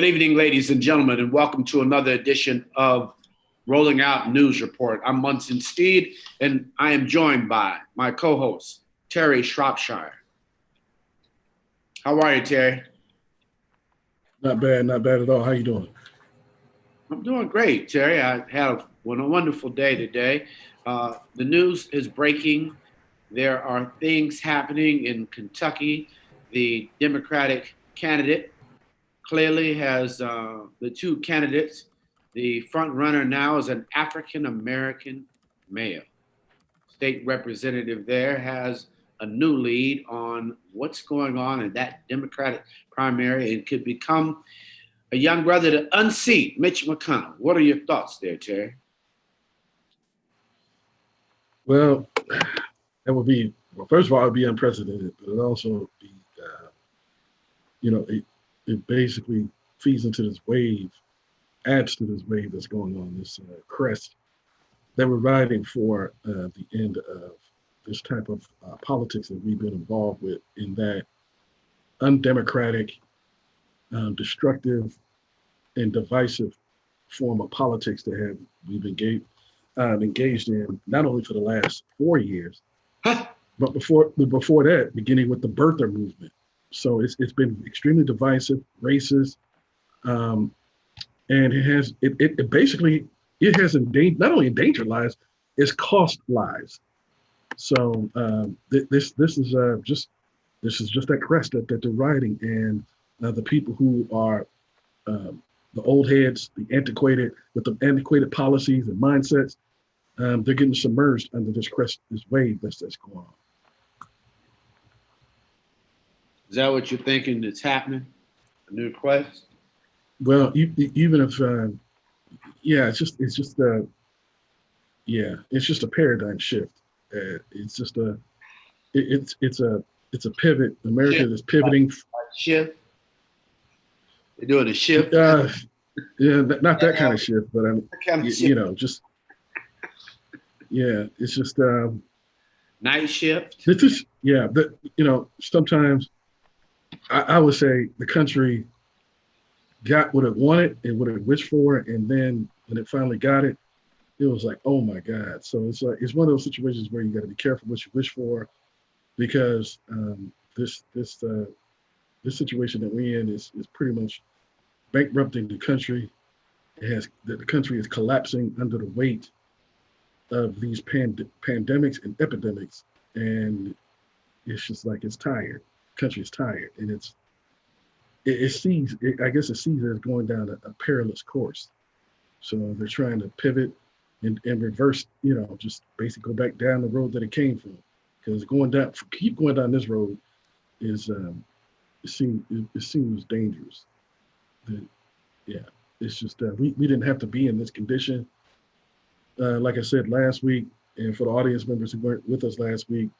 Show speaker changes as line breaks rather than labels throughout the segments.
Good evening, ladies and gentlemen, and welcome to another edition of Rolling Out News Report. I'm Munson Steed, and I am joined by my co-host, Terry Shropshire. How are you, Terry?
Not bad at all. How you doing?
I'm doing great, Terry. I had a wonderful day today. The news is breaking. There are things happening in Kentucky. The Democratic candidate clearly has the two candidates. The front runner now is an African American male. State representative there has a new lead on what's going on in that Democratic primary and could become a young brother to unseat Mitch McConnell. What are your thoughts there, Terry?
Well, that would be, first of all, it would be unprecedented, but it also be, it basically feeds into this wave, adds to this wave that's going on, this crest that we're riding for the end of this type of politics that we've been involved with in that undemocratic, destructive, and divisive form of politics that we've engaged in not only for the last 4 years, but before that, beginning with the birther movement. So it's been extremely divisive, racist, and it basically has not only endangered lives, it's cost lives. So this is just that crest that they're riding, and the people who are the old heads, with the antiquated policies and mindsets, they're getting submerged under this crest, this wave that's going on.
Is that what you're thinking that's happening? A new quest?
Well, even if, it's just a paradigm shift. It's a pivot. America is pivoting.
Shift. They're doing a shift.
Not that kind of shift, but it's just
night shift.
Sometimes I would say the country got what it wanted and what it wished for, and then when it finally got it, it was like, oh my God. So it's one of those situations where you got to be careful what you wish for, because this situation that we're in is pretty much bankrupting the country. The country is collapsing under the weight of these pandemics and epidemics, and it's just like it's tired. The country is tired, and it sees it as going down a perilous course. So they're trying to pivot and reverse, just basically go back down the road that it came from, because keep going down this road is it seems dangerous. It's just we didn't have to be in this condition. Like I said last week, and for the audience members who weren't with us last week,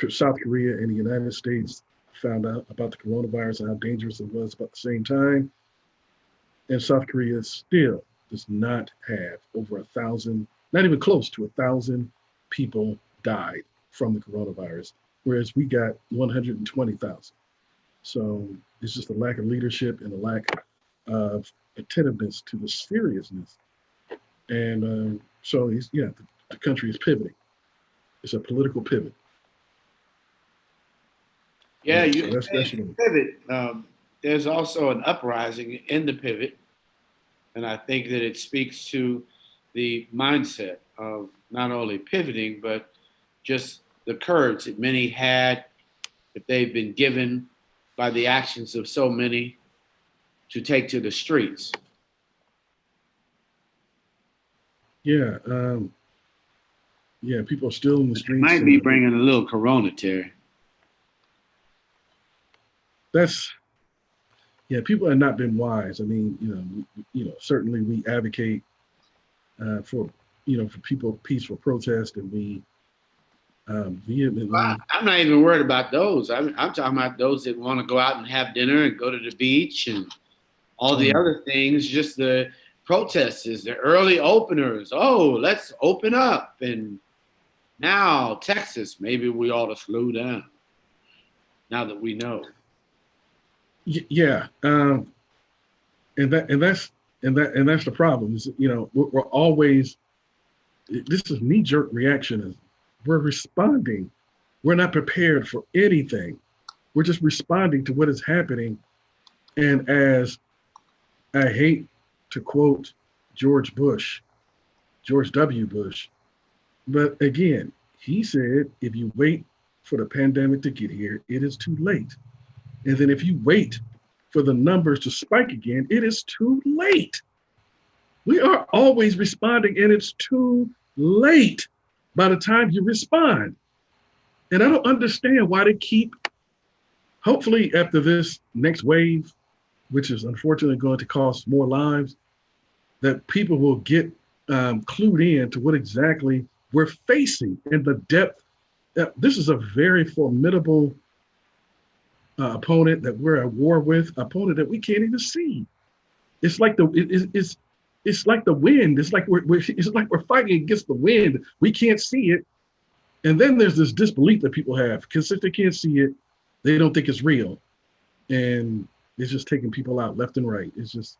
South Korea and the United States found out about the coronavirus and how dangerous it was about the same time. And South Korea still does not have over 1,000, not even close to 1,000 people died from the coronavirus, whereas we got 120,000. So it's just a lack of leadership and a lack of attentiveness to the seriousness. And the country is pivoting. It's a political pivot.
Yeah, that's pivot. There's also an uprising in the pivot, and I think that it speaks to the mindset of not only pivoting, but just the courage that many had, that they've been given by the actions of so many, to take to the streets.
People are still in the streets.
Might be bringing a little corona, Terry.
People have not been wise. I mean, certainly we advocate for peaceful protest, and we vehemently.
Well, I'm not even worried about those. I'm talking about those that want to go out and have dinner and go to the beach and all the other things. Just the protesters, the early openers. Oh, let's open up. And now Texas, maybe we ought to slow down now that we know.
and that's the problem. Is we're always, this is knee-jerk reaction. We're responding. We're not prepared for anything. We're just responding to what is happening. And as I hate to quote George Bush, George W. Bush, but again, he said, if you wait for the pandemic to get here, it is too late. And then if you wait for the numbers to spike again, it is too late. We are always responding, and it's too late by the time you respond. And I don't understand why they keep, hopefully, after this next wave, which is unfortunately going to cost more lives, that people will get clued in to what exactly we're facing and the depth. This is a very formidable opponent that we're at war with, opponent that we can't even see. It's like it's like the wind. It's like we're fighting against the wind. We can't see it, and then there's this disbelief that people have because if they can't see it, they don't think it's real, and it's just taking people out left and right. It's just,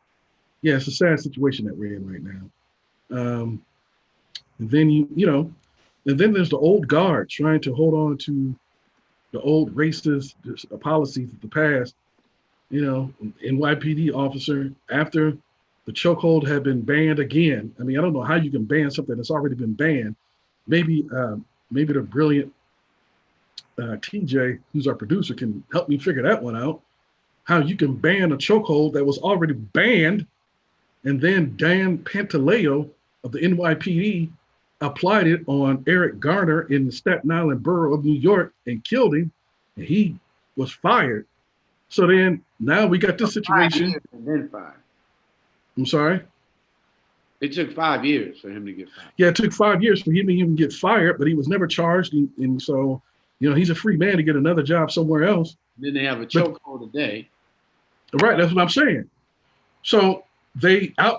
yeah, it's a sad situation that we're in right now. And then and then there's the old guard trying to hold on to the old racist policies of the past. NYPD officer, after the chokehold had been banned again. I mean, I don't know how you can ban something that's already been banned. Maybe the brilliant TJ, who's our producer, can help me figure that one out. How you can ban a chokehold that was already banned, and then Dan Pantaleo of the NYPD applied it on Eric Garner in the Staten Island borough of New York and killed him, and he was fired. So then now we got this situation.
5 years and then fired.
I'm sorry?
It took 5 years for him to get fired.
Yeah, it took 5 years for him to even get fired, but he was never charged. And so, he's a free man to get another job somewhere else.
Then they have a chokehold today.
Right, that's what I'm saying. So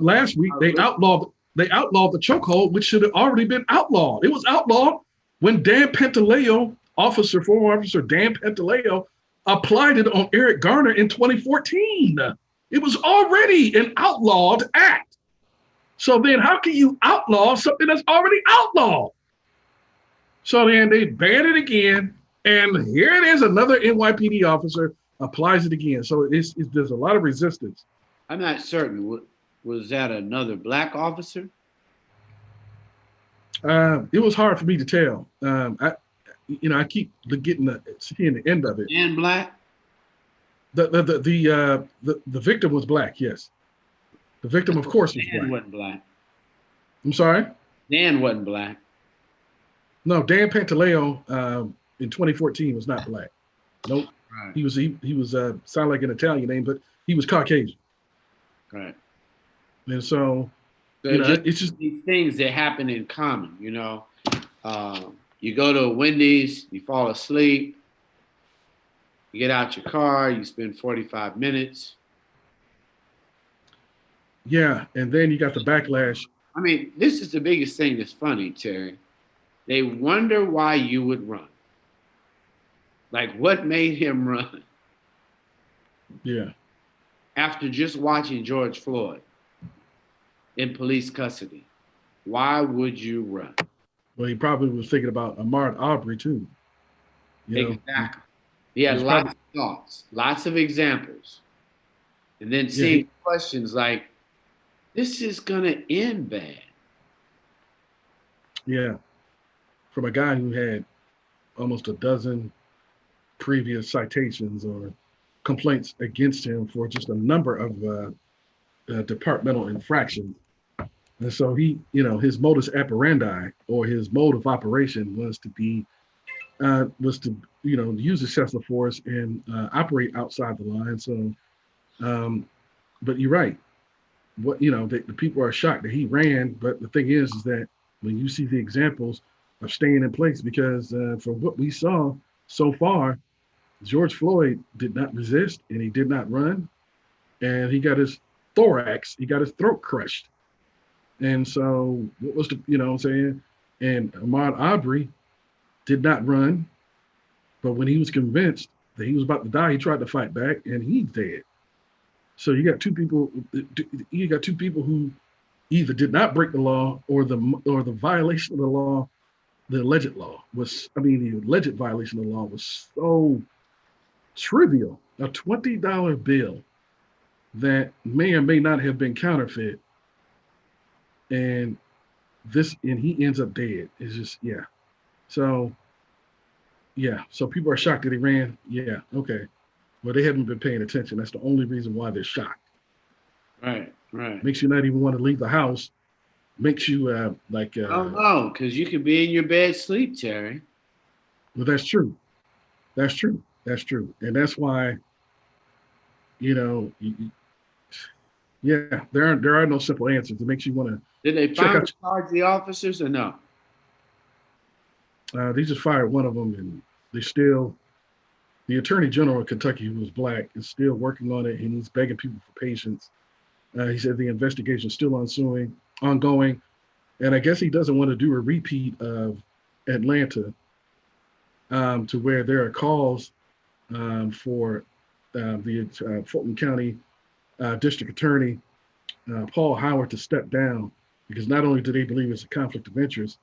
last week they outlawed the chokehold, which should have already been outlawed. It was outlawed when Dan Pantaleo, former officer Dan Pantaleo, applied it on Eric Garner in 2014. It was already an outlawed act. So then how can you outlaw something that's already outlawed? So then they banned it again, and here it is, another NYPD officer applies it again. So there's a lot of resistance.
I'm not certain. Was that another black officer?
It was hard for me to tell. I keep seeing the end of it.
And black?
The victim was black, yes. The victim, of course, was
Dan
black.
wasn't black.
I'm sorry?
Dan wasn't black.
No, Dan Pantaleo in 2014 was not black. Nope. Right. He was sound like an Italian name, but he was Caucasian.
Right.
And so
it's just these things that happen in common. You go to a Wendy's, you fall asleep, you get out your car, you spend 45 minutes.
Yeah, and then you got the backlash.
I mean, this is the biggest thing that's funny, Terry. They wonder why you would run. Like, what made him run?
Yeah.
After just watching George Floyd in police custody, why would you run?
Well, he probably was thinking about Ahmaud Arbery too.
Exactly. He had lots of thoughts, lots of examples, and then seeing questions like, "This is gonna end bad."
Yeah, from a guy who had almost a dozen previous citations or complaints against him for just a number of departmental infractions. And so his modus operandi or his mode of operation was to use excessive force and operate outside the line. So, but you're right. The people are shocked that he ran, but the thing is that when you see the examples of staying in place, because from what we saw so far, George Floyd did not resist and he did not run, and he got his throat crushed. And so what was and Ahmaud Arbery did not run, but when he was convinced that he was about to die, he tried to fight back and he's dead. So you got two people. You got two people who either did not break the law, or the violation of the law, the alleged law was. I mean, the alleged violation of the law was so trivial. A $20 bill that may or may not have been counterfeit, and he ends up dead. It's just, yeah. So yeah, so people are shocked that he ran. Yeah, okay. Well, they haven't been paying attention. That's the only reason why they're shocked.
Right, right.
Makes you not even want to leave the house. Makes you
I don't know, because you could be in your bed sleep, Terry.
well, that's true. That's true. That's true. And that's why, you know, yeah, there are no simple answers. It makes you want to
Did they
check
finally
out.
charge the officers or no?
They just fired one of them, and they still. The Attorney General of Kentucky, who was black, is still working on it, and he's begging people for patience. He said the investigation is still ongoing, and I guess he doesn't want to do a repeat of Atlanta, to where there are calls for the Fulton County District Attorney Paul Howard to step down, because not only do they believe it's a conflict of interest,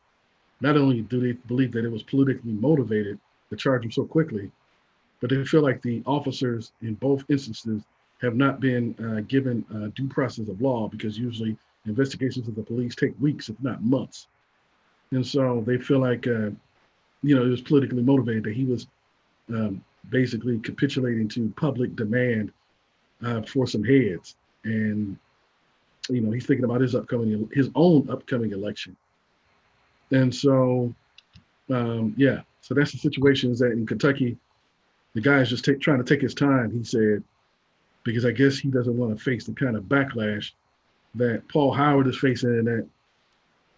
not only do they believe that it was politically motivated to charge him so quickly, but they feel like the officers in both instances have not been given due process of law, because usually investigations of the police take weeks, if not months. And so they feel like, it was politically motivated, that he was basically capitulating to public demand for some heads. And, he's thinking about his own upcoming election. And so, so that's the situation, is that in Kentucky, the guy is just trying to take his time, he said, because I guess he doesn't want to face the kind of backlash that Paul Howard is facing, and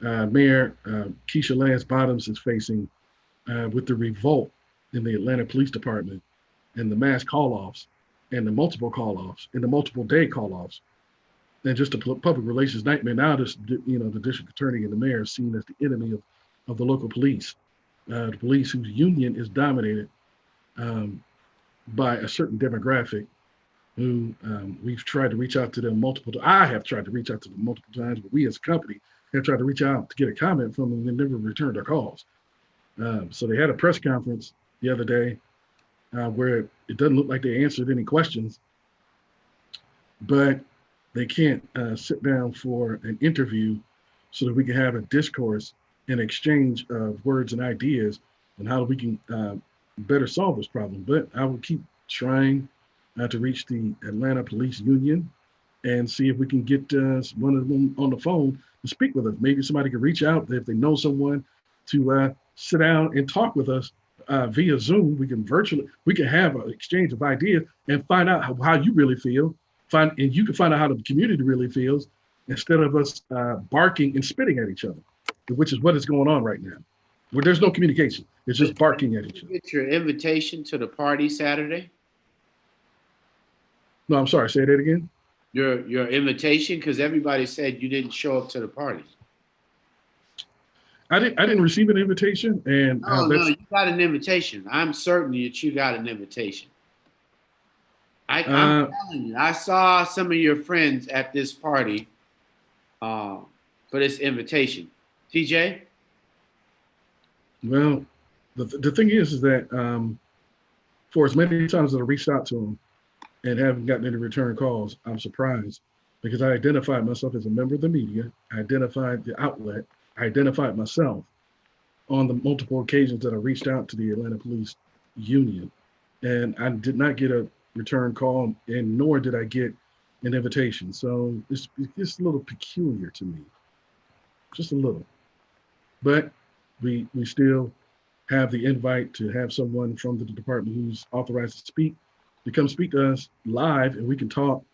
that Mayor Keisha Lance Bottoms is facing with the revolt in the Atlanta Police Department, and the mass call-offs, and the multiple call-offs, and the multiple day call-offs, and just a public relations nightmare. Now, the district attorney and the mayor are seen as the enemy of the local police, the police whose union is dominated by a certain demographic, who we've tried to reach out to them I have tried to reach out to them multiple times, but we as a company have tried to reach out to get a comment from them, and they never returned our calls. So they had a press conference the other day where it doesn't look like they answered any questions, but they can't sit down for an interview so that we can have a discourse, an exchange of words and ideas, and how we can better solve this problem. But I will keep trying to reach the Atlanta Police Union and see if we can get one of them on the phone to speak with us. Maybe somebody could reach out if they know someone to sit down and talk with us via Zoom. We can have an exchange of ideas and find out how you really feel. And you can find out how the community really feels, instead of us barking and spitting at each other, which is what is going on right now, where there's no communication. It's just barking at each other.
Get your invitation to the party Saturday?
No, I'm sorry. Say that again.
Your invitation, because everybody said you didn't show up to the party.
I didn't receive an invitation, and
no, you got an invitation. I'm certain that you got an invitation. I'm telling you, I saw some of your friends at this party for this invitation. TJ?
Well, the thing is that for as many times as I reached out to them and haven't gotten any return calls, I'm surprised, because I identified myself as a member of the media. I identified the outlet. I identified myself on the multiple occasions that I reached out to the Atlanta Police Union, and I did not get a return call, and nor did I get an invitation. So it's a little peculiar to me, just a little. But we still have the invite to have someone from the department who's authorized to come speak to us live, and we can talk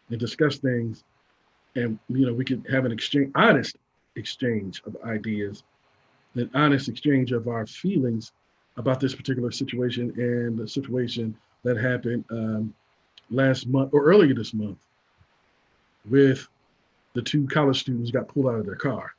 and discuss things, and we can have an honest exchange of ideas, an honest exchange of our feelings about this particular situation, and the situation that happened last month or earlier this month with the two college students got pulled out of their car.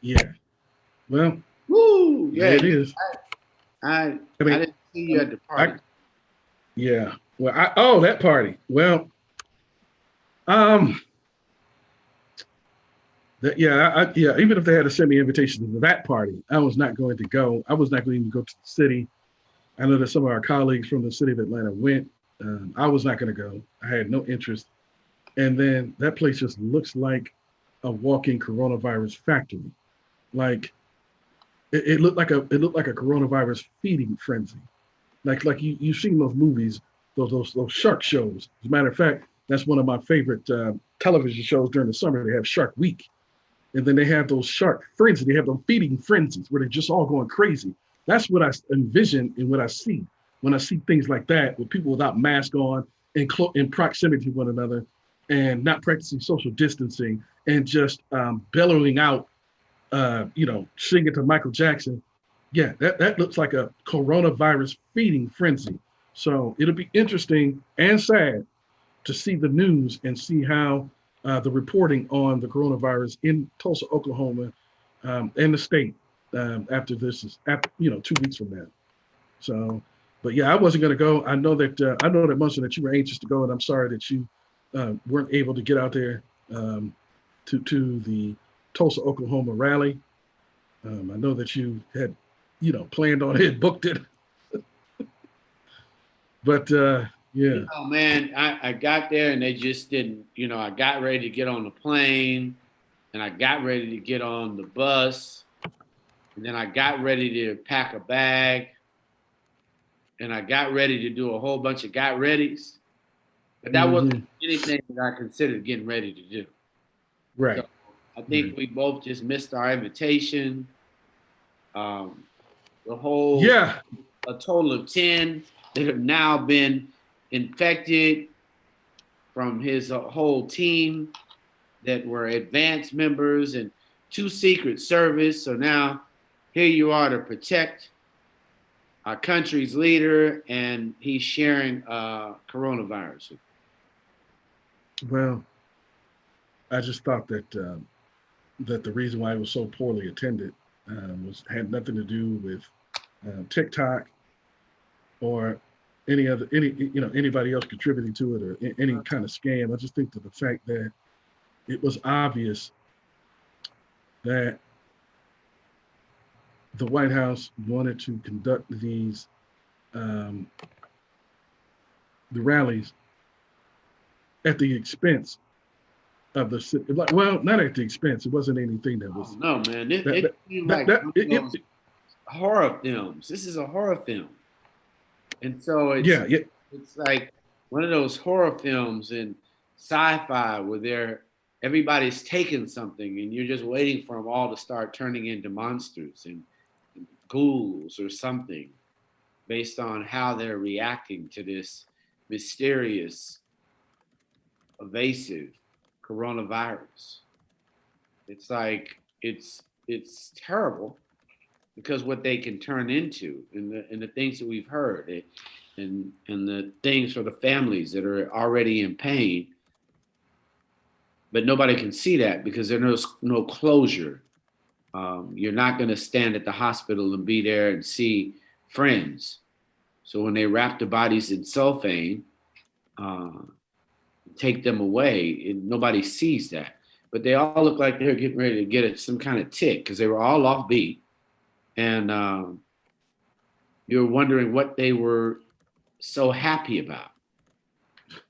Yeah. Well,
Woo!
there
Yeah,
it is.
I
I
I
mean,
didn't see you at the
I
party.
yeah. Well, oh, that party. Well, um, yeah, yeah. Even if they had to send me an invitation to that party, I was not going to go. I was not going to go to the city. I know that some of our colleagues from the city of Atlanta went. I was not going to go. I had no interest. And then that place just looks like a walking coronavirus factory. Like it looked like a coronavirus feeding frenzy. Like you've seen those movies, those shark shows. As a matter of fact, that's one of my favorite television shows during the summer. They have Shark Week, and then they have those shark frenzy. They have them feeding frenzies where they're just all going crazy. That's what I envision and what I see when I see things like that with people without mask on and in proximity to one another and not practicing social distancing and just bellowing out, singing to Michael Jackson. Yeah, that looks like a coronavirus feeding frenzy. So it'll be interesting and sad to see the news and see how the reporting on the coronavirus in Tulsa, Oklahoma, and the state after this is after 2 weeks from now. So, but yeah, I wasn't going to go. I know that Munson that you were anxious to go, and I'm sorry that you weren't able to get out there to the Tulsa, Oklahoma rally. I know that you had planned on it, booked it, but yeah.
Man, I got there and they just didn't. I got ready to get on the plane, and I got ready to get on the bus, and then I got ready to pack a bag, and I got ready to do a whole bunch of got readies, but that wasn't
Hmm.
anything that I considered getting ready to do. So
Right.
I think
Right.
we both just missed our invitation. Um, the whole
Yeah.
A total of 10 that have now been infected from his whole team that were advanced members and two Secret Service. So now here you are to protect our country's leader, and he's sharing coronavirus.
Well, I just thought that the reason why it was so poorly attended was had nothing to do with TikTok or anybody else contributing to it or any kind of scam. I just think that the fact that it was obvious that the White House wanted to conduct um, the rallies at the expense of the city. Well, not at the expense. It wasn't anything that
Oh
was
no, man! It,
that
it
that
seemed
that,
like
that
one of
it,
those horror films. This is a horror film, and so it's
yeah, yeah.
it's like one of those horror films in sci-fi where everybody's taking something and you're just waiting for them all to start turning into monsters and ghouls or something based on how they're reacting to this mysterious, evasive coronavirus. It's like it's terrible because what they can turn into and the things that we've heard and the things for the families that are already in pain, but nobody can see that because there's no closure. You're not going to stand at the hospital and be there and see friends. So when they wrap the bodies in cellophane, uh, take them away, nobody sees that. But they all look like they're getting ready to get some kind of tick because they were all off beat, and you're wondering what they were so happy about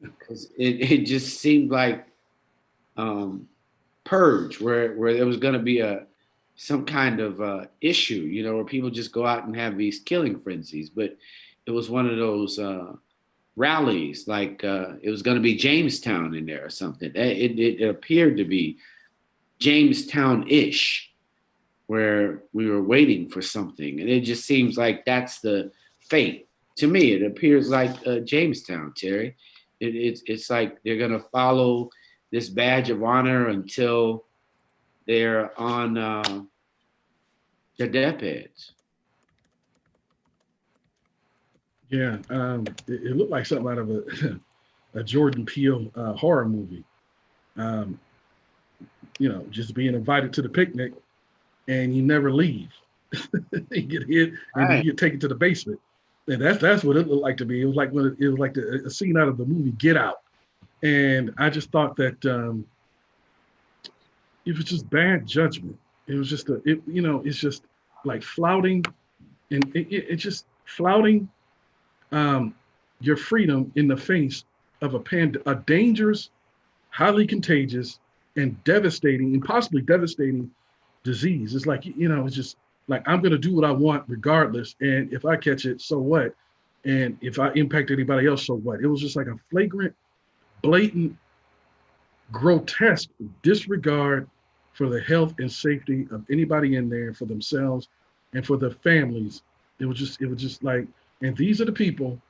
because it just seemed like um, purge where there was going to be a some kind of issue, where people just go out and have these killing frenzies. But it was one of those rallies, like it was going to be Jamestown in there or something. It appeared to be Jamestown-ish, where we were waiting for something, and it just seems like that's the fate. To me, it appears like Jamestown, Terry. It's like they're gonna follow this badge of honor until they're on their deathbeds.
Yeah, it looked like something out of a Jordan Peele horror movie. Um, just being invited to the picnic, and you never leave. You get hit, and then
Right.
you get taken to the basement. And that's what it looked like to me. It was like it was like a scene out of the movie Get Out. And I just thought that it was just bad judgment. It was just it's just like flouting, and it just flouting um, your freedom in the face of a dangerous, highly contagious, and devastating, and possibly devastating disease. It's like, it's just like, I'm going to do what I want regardless. And if I catch it, so what? And if I impact anybody else, so what? It was just like a flagrant, blatant, grotesque disregard for the health and safety of anybody in there, for themselves and for their families. It was just like, and these are the people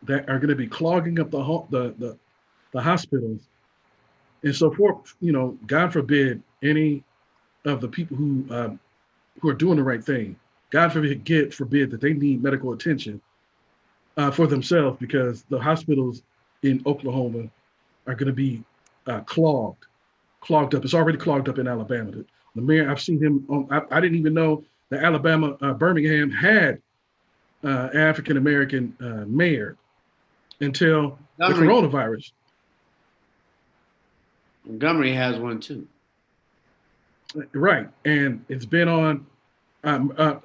that are going to be clogging up the hospitals and so forth. God forbid any of the people who are doing the right thing, God forbid that they need medical attention for themselves, because the hospitals in Oklahoma are going to be clogged up. It's already clogged up in Alabama. The mayor, I've seen him. I didn't even know that Alabama, Birmingham had African American mayor until the
Montgomery,
coronavirus.
Montgomery has one too.
Right, and it's been on. Um, uh,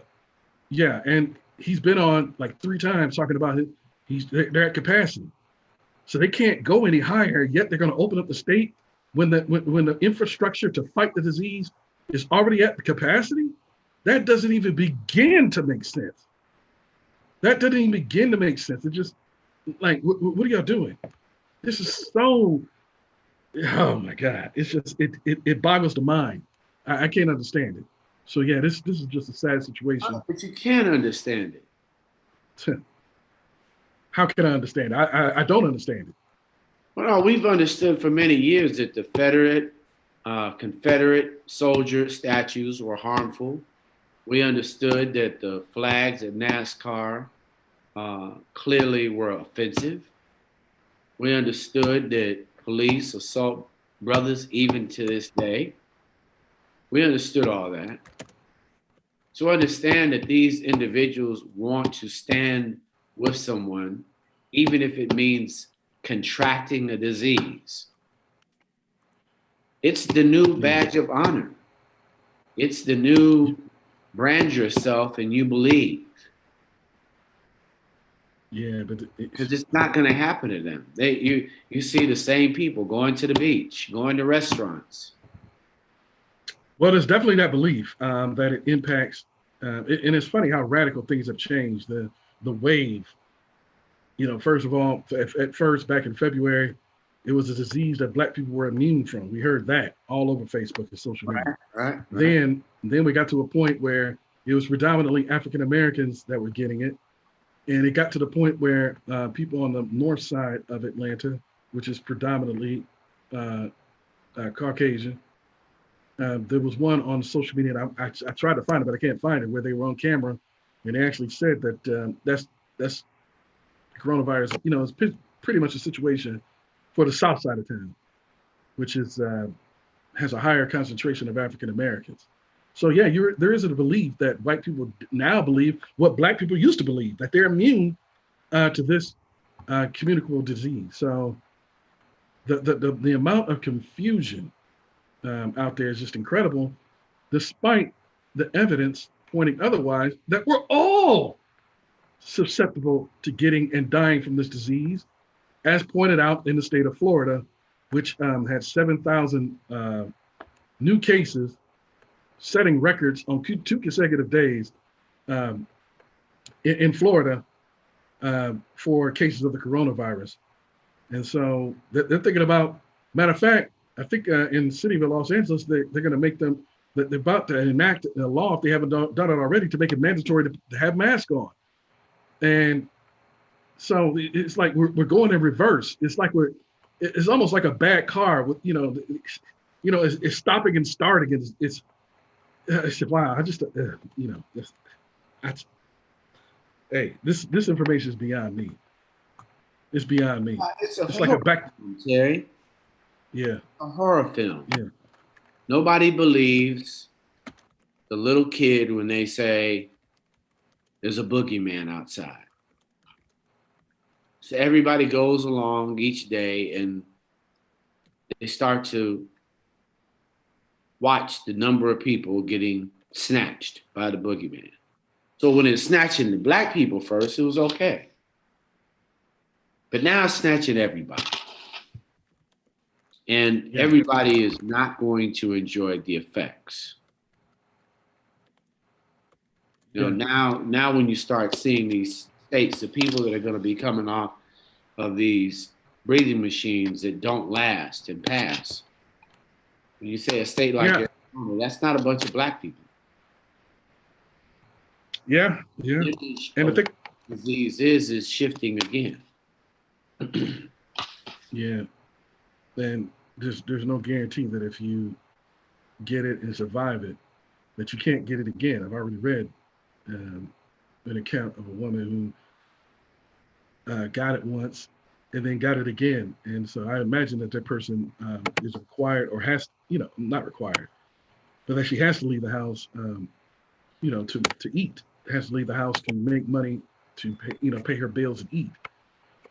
yeah, and he's been on like 3 times talking about it. They're at capacity, so they can't go any higher. Yet they're going to open up the state when the infrastructure to fight the disease is already at the capacity. That doesn't even begin to make sense. That doesn't even begin to make sense. It just like, what are y'all doing? This is so. Oh my God! It's just it boggles the mind. I can't understand it. So yeah, this is just a sad situation.
But you can understand it.
How can I understand? I don't understand it.
Well, we've understood for many years that the Confederate soldier statues were harmful. We understood that the flags at NASCAR clearly were offensive. We understood that police assault brothers even to this day. We understood all that. So understand that these individuals want to stand with someone, even if it means contracting a disease. It's the new
Yeah,
badge of honor. It's the new brand yourself and you believe.
yeah, but
Because it's not going to happen to them. You see the same people going to the beach, going to restaurants.
well, there's definitely that belief that it impacts, and it's funny how radical things have changed. The wave, first of all, at first back in February, it was a disease that Black people were immune from. We heard that all over Facebook and social media.
Right, right, right.
Then we got to a point where it was predominantly African Americans that were getting it, and it got to the point where people on the north side of Atlanta, which is predominantly uh, Caucasian, there was one on social media, and I tried to find it, but I can't find it, where they were on camera, and they actually said that that's coronavirus. It's pretty much a situation for the south side of town, which is has a higher concentration of African Americans. So yeah, there is a belief that white people now believe what Black people used to believe, that they're immune to this communicable disease. So the amount of confusion out there is just incredible, despite the evidence pointing otherwise, that we're all susceptible to getting and dying from this disease, as pointed out in the state of Florida, which had 7,000 new cases, setting records on 2 consecutive days in Florida for cases of the coronavirus. And so they're thinking about, matter of fact, I think in the city of Los Angeles, they're going to make them, they're about to enact a law, if they haven't done it already, to make it mandatory to have masks on. And so it's like we're going in reverse. It's like it's almost like a bad car with, it's stopping and starting. It's wow. I just, that's, hey, this information is beyond me. It's beyond me.
It's a
It's like a
horror
back.
film, Terry.
Yeah,
A horror film.
yeah,
Nobody believes the little kid when they say there's a boogeyman outside. So everybody goes along each day and they start to watch the number of people getting snatched by the boogeyman. So when it's snatching the black people first, it was okay. But now it's snatching everybody. And
Yeah,
everybody is not going to enjoy the effects.
yeah,
Now when you start seeing these states, the people that are going to be coming off of these breathing machines that don't last and pass. When you say a state like
yeah,
Arizona, that's not a bunch of black people.
yeah, yeah.
The image
And I
of
think,
disease is shifting again.
yeah, and there's no guarantee that if you get it and survive it, that you can't get it again. I've already read um, an account of a woman who got it once and then got it again, and so I imagine that that person is required or has, not required, but that she has to leave the house, to eat. Has to leave the house to make money to pay, pay her bills and eat.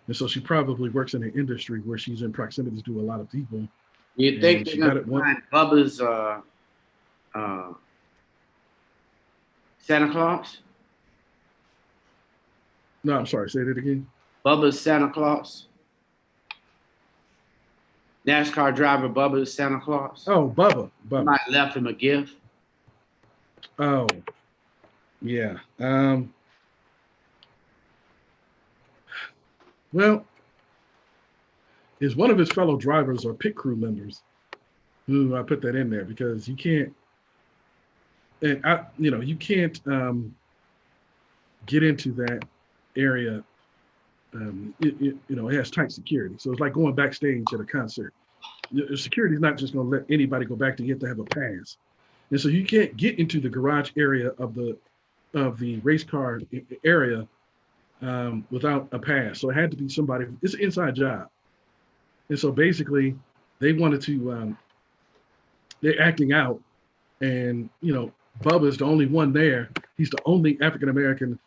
And so she probably works in an industry where she's in proximity to a lot of people,
You think
and
they're
she
going
got
to
it one.
find Bubba's uh, Santa Claus?
No, I'm sorry. Say that again.
Bubba's Santa Claus? NASCAR driver Bubba's Santa Claus?
Oh, Bubba.
Somebody left him a gift.
Oh, yeah. Well, is one of his fellow drivers or pit crew members who I put that in there because you can't, and you can't get into that area. It has tight security, so it's like going backstage at a concert. Security is not just going to let anybody go back there. You have to have a pass, and so you can't get into the garage area of the race car area without a pass. So it had to be somebody. It's an inside job, and so basically, they wanted to. They're acting out, and Bubba's the only one there. He's the only African American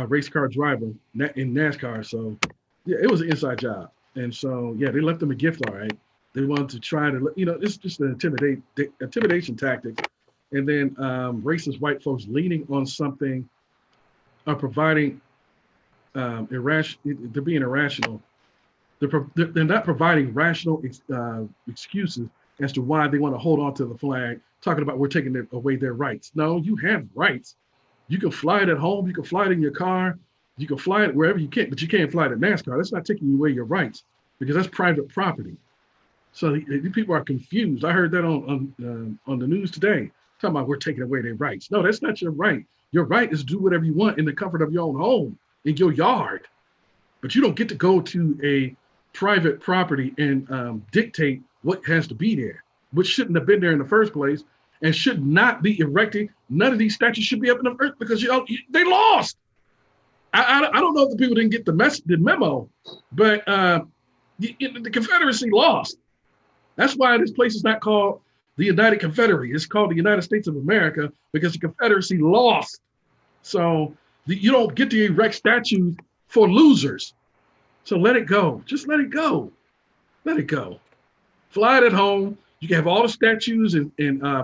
race car driver in NASCAR. So yeah, it was an inside job, and so yeah, they left him a gift. All right, they wanted to try to, it's just an intimidation tactic, and then racist white folks leaning on something, providing irrational. They're being irrational. They're not providing rational excuses as to why they want to hold on to the flag, talking about we're taking away their rights. No, you have rights. You can fly it at home. You can fly it in your car. You can fly it wherever you can, but you can't fly it at NASCAR. That's not taking away your rights because that's private property. So these people are confused. I heard that on the news today, talking about we're taking away their rights. No, that's not your right. Your right is to do whatever you want in the comfort of your own home, in your yard. But you don't get to go to a private property and dictate what has to be there, which shouldn't have been there in the first place and should not be erected. None of these statues should be up in the earth because they lost. I don't know if the people didn't get the memo, but the Confederacy lost. That's why this place is not called the United Confederacy. It's called the United States of America because the Confederacy lost. So you don't get to erect statues for losers. So let it go. Just let it go. Let it go. Fly it at home. You can have all the statues and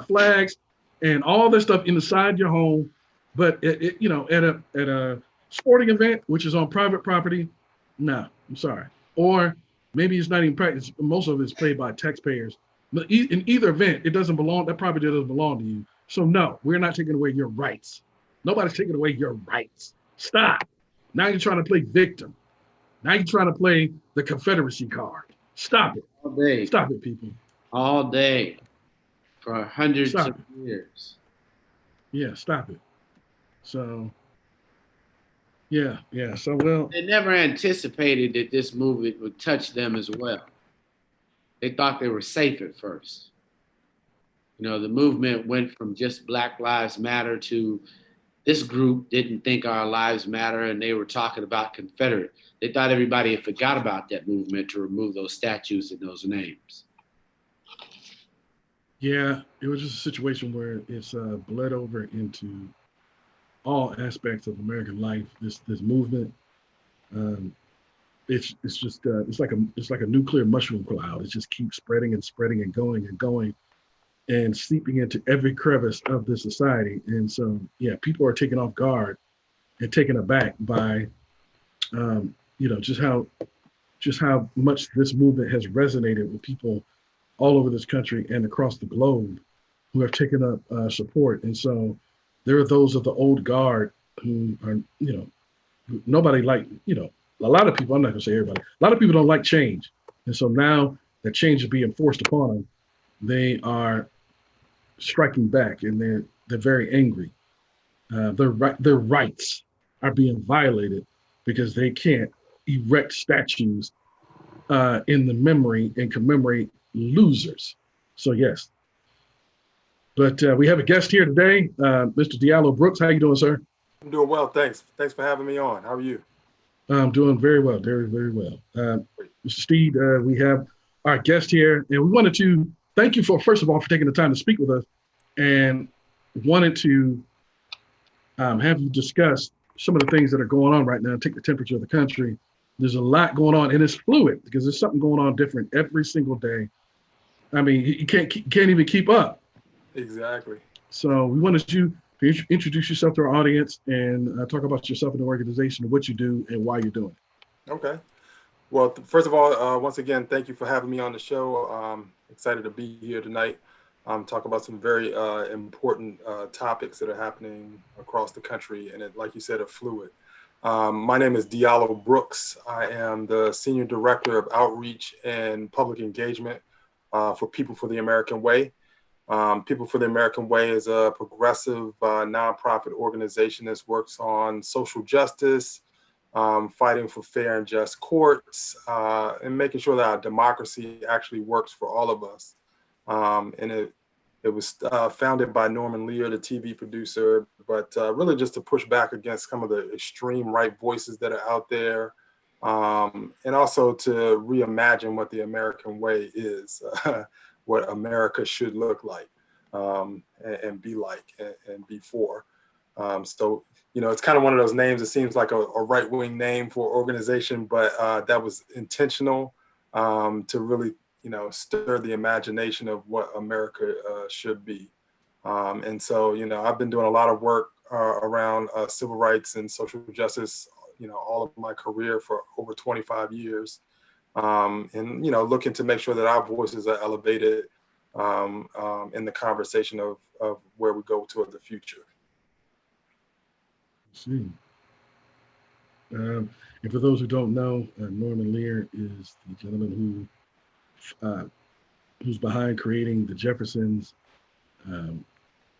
flags and all this stuff inside your home. But at a sporting event, which is on private property, no, I'm sorry. Or maybe it's not even practice. Most of it is paid by taxpayers. But in either event, it doesn't belong. That property doesn't belong to you. So no, we're not taking away your rights. Nobody's taking away your rights. Stop. Now you're trying to play victim. Now you're trying to play the Confederacy card. Stop it.
All day.
Stop it, people.
All day. For hundreds of
Stop it.
years.
Yeah, stop it. So, yeah, yeah. So, well,
They never anticipated that this movement would touch them as well. They thought they were safe at first. The movement went from just Black Lives Matter to this group didn't think our lives matter and they were talking about Confederate. They thought everybody had forgot about that movement to remove those statues and those names.
Yeah, it was just a situation where it's bled over into all aspects of American life. This movement, um, it's just it's like a nuclear mushroom cloud. It just keeps spreading and spreading and going and going and seeping into every crevice of the society. And so, yeah, people are taken off guard and taken aback by, just how much this movement has resonated with people all over this country and across the globe who have taken up support. And so, there are those of the old guard who are, nobody like, a lot of people. I'm not going to say everybody. A lot of people don't like change, and so now that change is being forced upon them, they are striking back, and they're very angry. Their rights are being violated because they can't erect statues in the memory and commemorate losers. So yes, but we have a guest here today, Mr. Diallo Brooks. How you doing, sir?
I'm doing well, thanks. Thanks for having me on. How are you?
I'm doing very well, very, very well.
Great.
Mr. Steed, we have our guest here, and we wanted to thank you for, first of all, for taking the time to speak with us, and wanted to have you discuss some of the things that are going on right now, take the temperature of the country. There's a lot going on, and it's fluid because there's something going on different every single day. I mean, you can't even keep up.
Exactly.
So we wanted you to introduce yourself to our audience and talk about yourself and the organization, what you do, and why you're doing
Okay. Well, first of all, once again, thank you for having me on the show. Excited to be here tonight. Talk about some very important topics that are happening across the country, and like you said, are fluid. My name is Diallo Brooks. I am the Senior Director of Outreach and Public Engagement for People for the American Way. People for the American Way is a progressive nonprofit organization that works on social justice, fighting for fair and just courts, and making sure that our democracy actually works for all of us. And it was founded by Norman Lear, the TV producer, but really just to push back against some of the extreme right voices that are out there, and also to reimagine what the American way is, what America should look like, and be like, and be for. So, it's kind of one of those names. It seems like a right-wing name for organization, but that was intentional, to really, stir the imagination of what America should be. And so, I've been doing a lot of work around civil rights and social justice, all of my career for over 25 years. And, looking to make sure that our voices are elevated in the conversation of where we go toward the future.
see. And for those who don't know, Norman Lear is the gentleman who's behind creating the Jeffersons. Let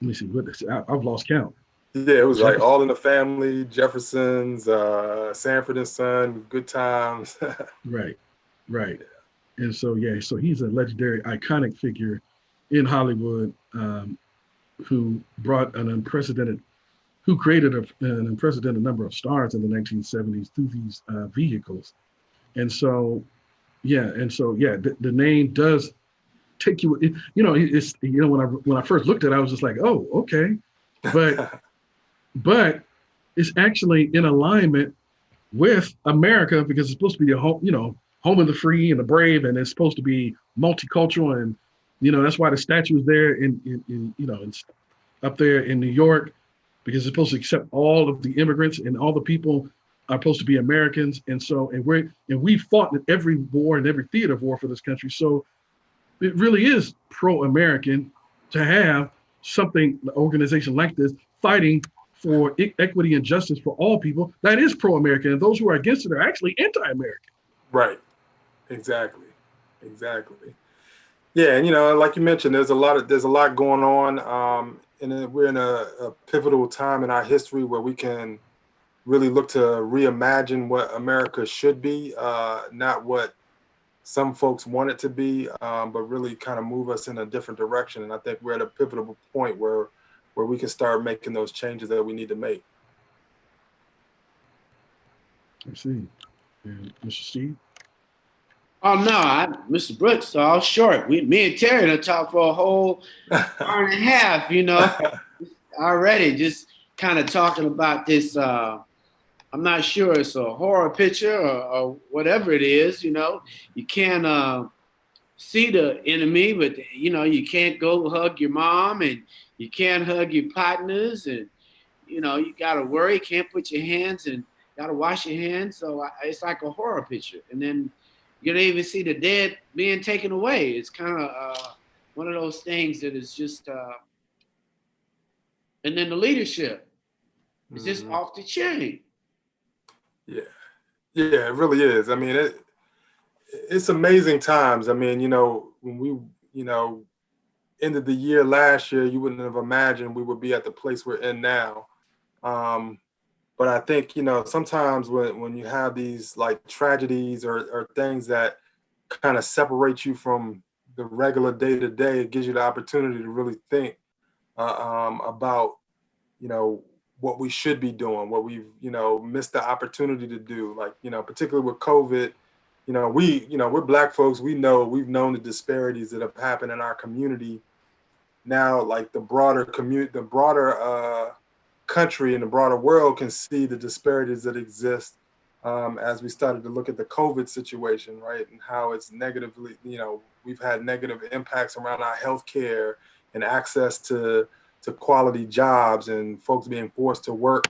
me see what this. I've lost count.
Yeah, it was like
Jefferson.
All in the Family, Jeffersons, Sanford and Son, Good Times.
Right, right. And so yeah, so he's a legendary, iconic figure in Hollywood, who brought an unprecedented, who created an unprecedented number of stars in the 1970s through these vehicles. And so yeah, the name does take you. It's when I first looked at it, I was just like, oh, okay, but but it's actually in alignment with America because it's supposed to be a home, home of the free and the brave, and it's supposed to be multicultural, and that's why the statue is there in up there in New York because it's supposed to accept all of the immigrants and all the people are supposed to be Americans, and so we fought in every war and every theater of war for this country, so it really is pro-American to have something, an organization like this, fighting for equity and justice for all people. That is pro-American, and those who are against it are actually anti-American.
Right. Exactly. Exactly. Yeah, and like you mentioned, there's a lot going on, and we're in a pivotal time in our history where we can really look to reimagine what America should be, not what some folks want it to be, but really kind of move us in a different direction. And I think we're at a pivotal point where we can start making those changes that we need to make.
I see. And Mr. Steve?
Oh no, Mr. Brooks, all short. Me and Terry done talked for a whole hour and a half, already just kind of talking about this. I'm not sure it's a horror picture or whatever it is. You can't see the enemy, but you can't go hug your mom and you can't hug your partners, and you gotta worry. Can't put your hands and gotta wash your hands. So it's like a horror picture, and then you don't even see the dead being taken away. It's kind of one of those things that is just. And then the leadership is just
Mhm.
off the chain.
Yeah, yeah, it really is. I mean, it's amazing times. I mean, when we, ended the year last year, you wouldn't have imagined we would be at the place we're in now. Um, but I think, sometimes when you have these like tragedies or things that kind of separate you from the regular day to day, it gives you the opportunity to really think about, you know, what we should be doing, what we've, missed the opportunity to do. Like, particularly with COVID, we're Black folks. We've known the disparities that have happened in our community. Now, like the broader country and the broader world can see the disparities that exist as we started to look at the COVID situation, right? And how it's negatively, we've had negative impacts around our healthcare and access to quality jobs, and folks being forced to work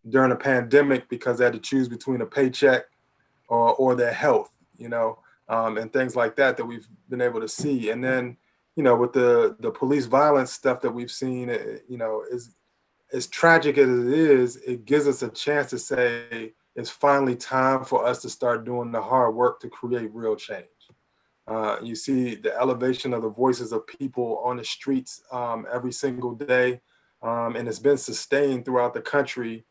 during a pandemic because they had to choose between a paycheck or their health, and things like that we've been able to see. And then, with the police violence stuff that we've seen, is as tragic as it is, it gives us a chance to say it's finally time for us to start doing the hard work to create real change. You see the elevation of the voices of people on the streets every single day, and it's been sustained throughout the country,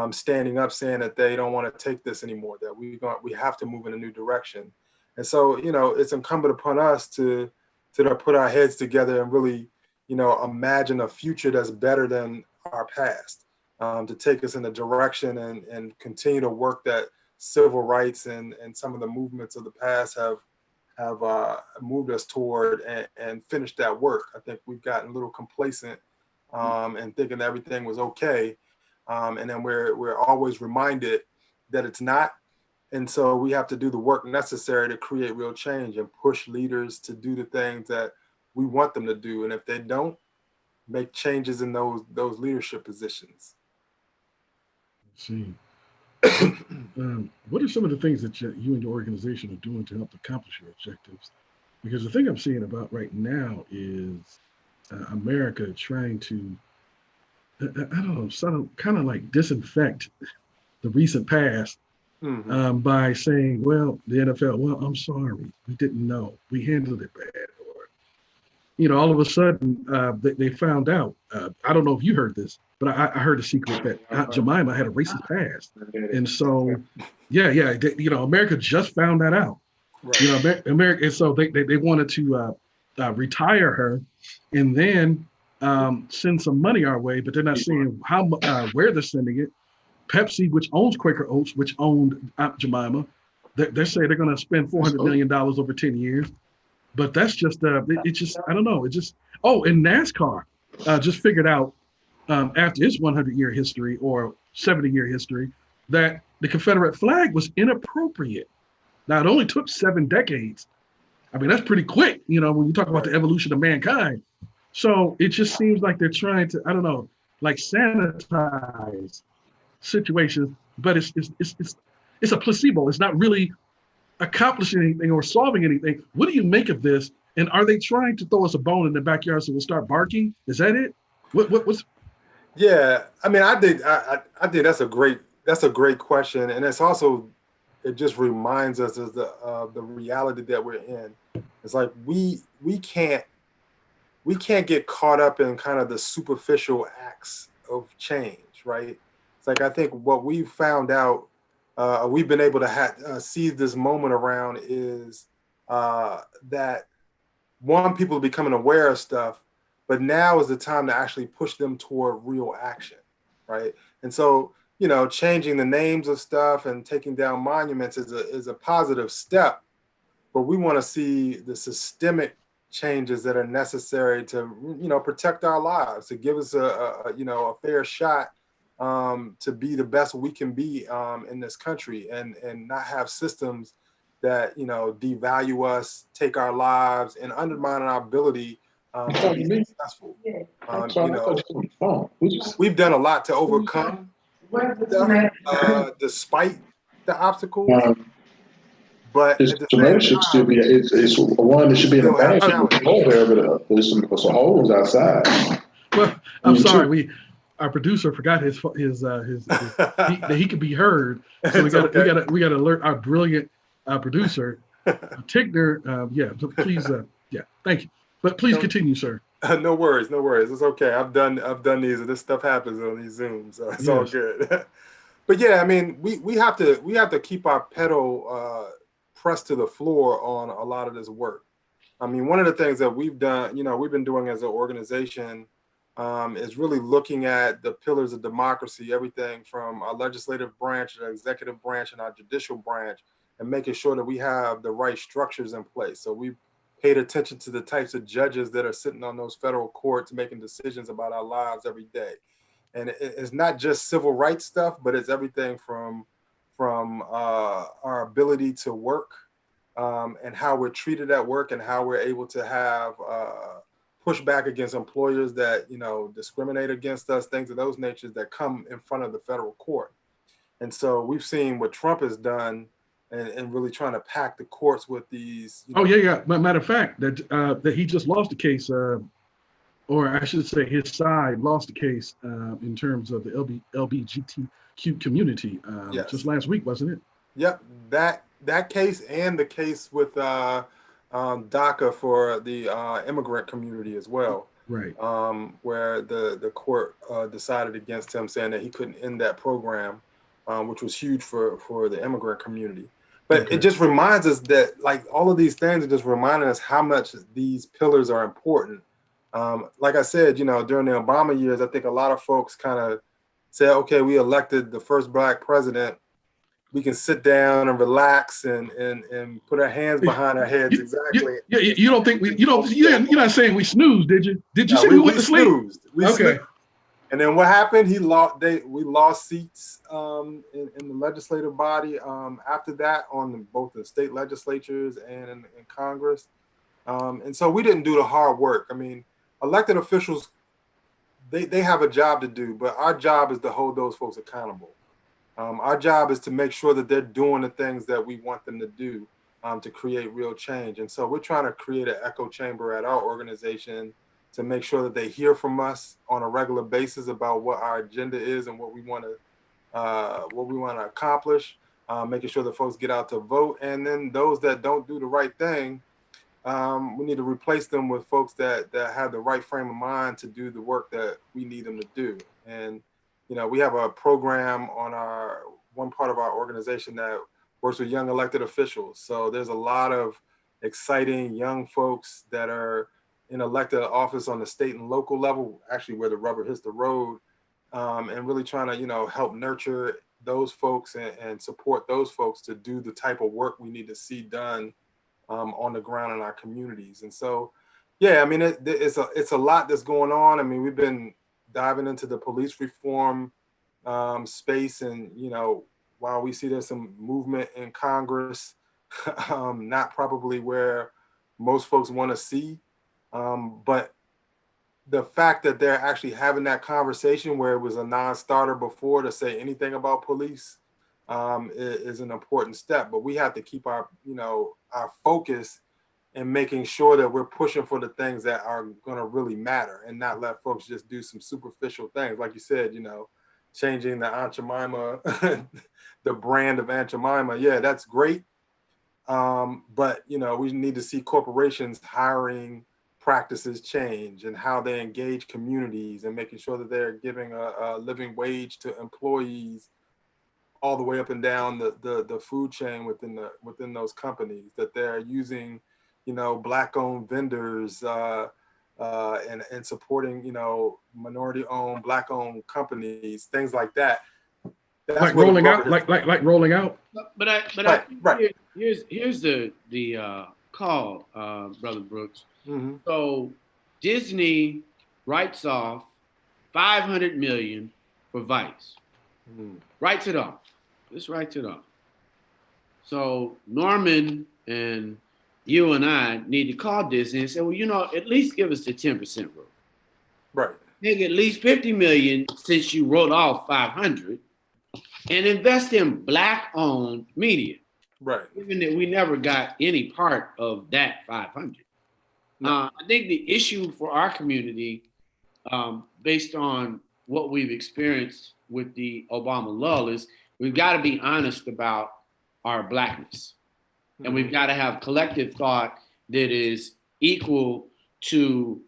standing up saying that they don't want to take this anymore, that we have to move in a new direction. And so, it's incumbent upon us to put our heads together and really, imagine a future that's better than our past, to take us in a direction and continue to work that civil rights and some of the movements of the past have moved us toward, and finished that work. I think we've gotten a little complacent and thinking everything was okay, and then we're always reminded that it's not. And so we have to do the work necessary to create real change and push leaders to do the things that we want them to do. And if they don't, make changes in those leadership positions.
Let's see. What what are some of the things that you and your organization are doing to help accomplish your objectives? Because the thing I'm seeing about right now is America trying to, I don't know, sort of kind of like disinfect the recent past
Mm-hmm.
by saying, well, the NFL, well, I'm sorry, we didn't know, we handled it bad, or all of a sudden they found out. I don't know if you heard this, but I heard a secret that Aunt Jemima had a racist past, and so yeah, America just found that out.
Right.
America, and so they wanted to retire her, and then send some money our way, but they're not saying how where they're sending it. Pepsi, which owns Quaker Oats, which owned Aunt Jemima, they say they're going to spend $400 million over 10 years. But that's just it just I don't know. It just and NASCAR just figured out after its 100-year history or 70-year history that the Confederate flag was inappropriate. Now it only took 7 decades. I mean that's pretty quick, when you talk about the
Right.
evolution of mankind. So it just seems like they're trying to, I don't know, like sanitize situations, but it's a placebo. It's not really accomplishing anything or solving anything. What do you make of this? And are they trying to throw us a bone in the backyard so we'll start barking? Is that it? What's
Yeah. I mean, I think that's a great question, and it's also, it just reminds us of the reality that we're in. It's like we can't get caught up in kind of the superficial acts of change, right? It's like I think what we've found out, we've been able to seize this moment around is that one, people are becoming aware of stuff, but now is the time to actually push them toward real action, right? And so, changing the names of stuff and taking down monuments is a positive step, but we want to see the systemic changes that are necessary to, protect our lives, to give us a fair shot to be the best we can be in this country, and not have systems that devalue us, take our lives, and undermine our ability to be successful. We've done a lot to overcome stuff, despite the obstacles, but
This
at the same
commercial should be,
time,
it's one that should be in the
still have
bank.
challenges.
There's some holes outside.
Well, I'm sorry. Our producer forgot that he could be heard. So we got to alert our brilliant producer, Tigner. So please, thank you. But please continue, sir.
No worries. It's okay. I've done these, and this stuff happens on these Zooms, so it's all good. But yeah, I mean, we have to keep our pedal pressed to the floor on a lot of this work. I mean, one of the things that we've done, we've been doing as an organization, is really looking at the pillars of democracy, everything from our legislative branch, our executive branch, and our judicial branch, and making sure that we have the right structures in place. So we paid attention to the types of judges that are sitting on those federal courts making decisions about our lives every day. And it's not just civil rights stuff, but it's everything from our ability to work, and how we're treated at work, and how we're able to have pushback against employers that discriminate against us, things of those natures that come in front of the federal court. And so we've seen what Trump has done, and really trying to pack the courts with these.
Matter of fact, that he just lost the case. Or I should say his side lost the case in terms of the LGBTQ community just last week, wasn't it?
Yep, that case, and the case with DACA for the immigrant community as well.
Right.
Where the court decided against him, saying that he couldn't end that program, which was huge for the immigrant community. But It just reminds us that, like, all of these things are just reminding us how much these pillars are important. Like I said, during the Obama years, I think a lot of folks kind of said, okay, we elected the first Black president. We can sit down and relax and put our hands behind our heads. Exactly.
You don't think you're not saying we snoozed, did you? Did you say we went to sleep?
Snoozed. We snoozed. And then what happened? We lost seats in the legislative body after that, on both the state legislatures and in Congress. And so we didn't do the hard work. I mean, elected officials, they have a job to do, but our job is to hold those folks accountable. Our job is to make sure that they're doing the things that we want them to do to create real change. And so we're trying to create an echo chamber at our organization to make sure that they hear from us on a regular basis about what our agenda is and what we want to accomplish, making sure that folks get out to vote. And then those that don't do the right thing, we need to replace them with folks that have the right frame of mind to do the work that we need them to do. And we have a program on one part of our organization that works with young elected officials. So there's a lot of exciting young folks that are in elected office on the state and local level, actually where the rubber hits the road, and really trying to help nurture those folks and support those folks to do the type of work we need to see done on the ground in our communities. And so, I mean, it's a lot that's going on. I mean, we've been diving into the police reform space, and while we see there's some movement in Congress, not probably where most folks want to see, but the fact that they're actually having that conversation where it was a non-starter before to say anything about police is an important step. But we have to keep our focus and making sure that we're pushing for the things that are going to really matter, and not let folks just do some superficial things. Like you said, changing the Aunt Jemima, the brand of Aunt Jemima. Yeah, that's great. But, we need to see corporations hiring practices change, and how they engage communities, and making sure that they're giving a living wage to employees all the way up and down the food chain within those companies, that they're using Black-owned vendors and supporting minority-owned, Black-owned companies, things like that. That's
like rolling out, like rolling out.
But I
right.
Here's the call, Brother Brooks.
Mm-hmm.
So Disney writes off 500 million for Vice.
Mm-hmm.
Writes it off. Just writes it off. So Norman and you and I need to call Disney and say, well, at least give us the 10% rule.
Right.
Make at least 50 million since you wrote off 500 and invest in black-owned media.
Right.
Given that we never got any part of that 500. I think the issue for our community, based on what we've experienced with the Obama lull, is we've got to be honest about our blackness. And we've got to have collective thought that is equal to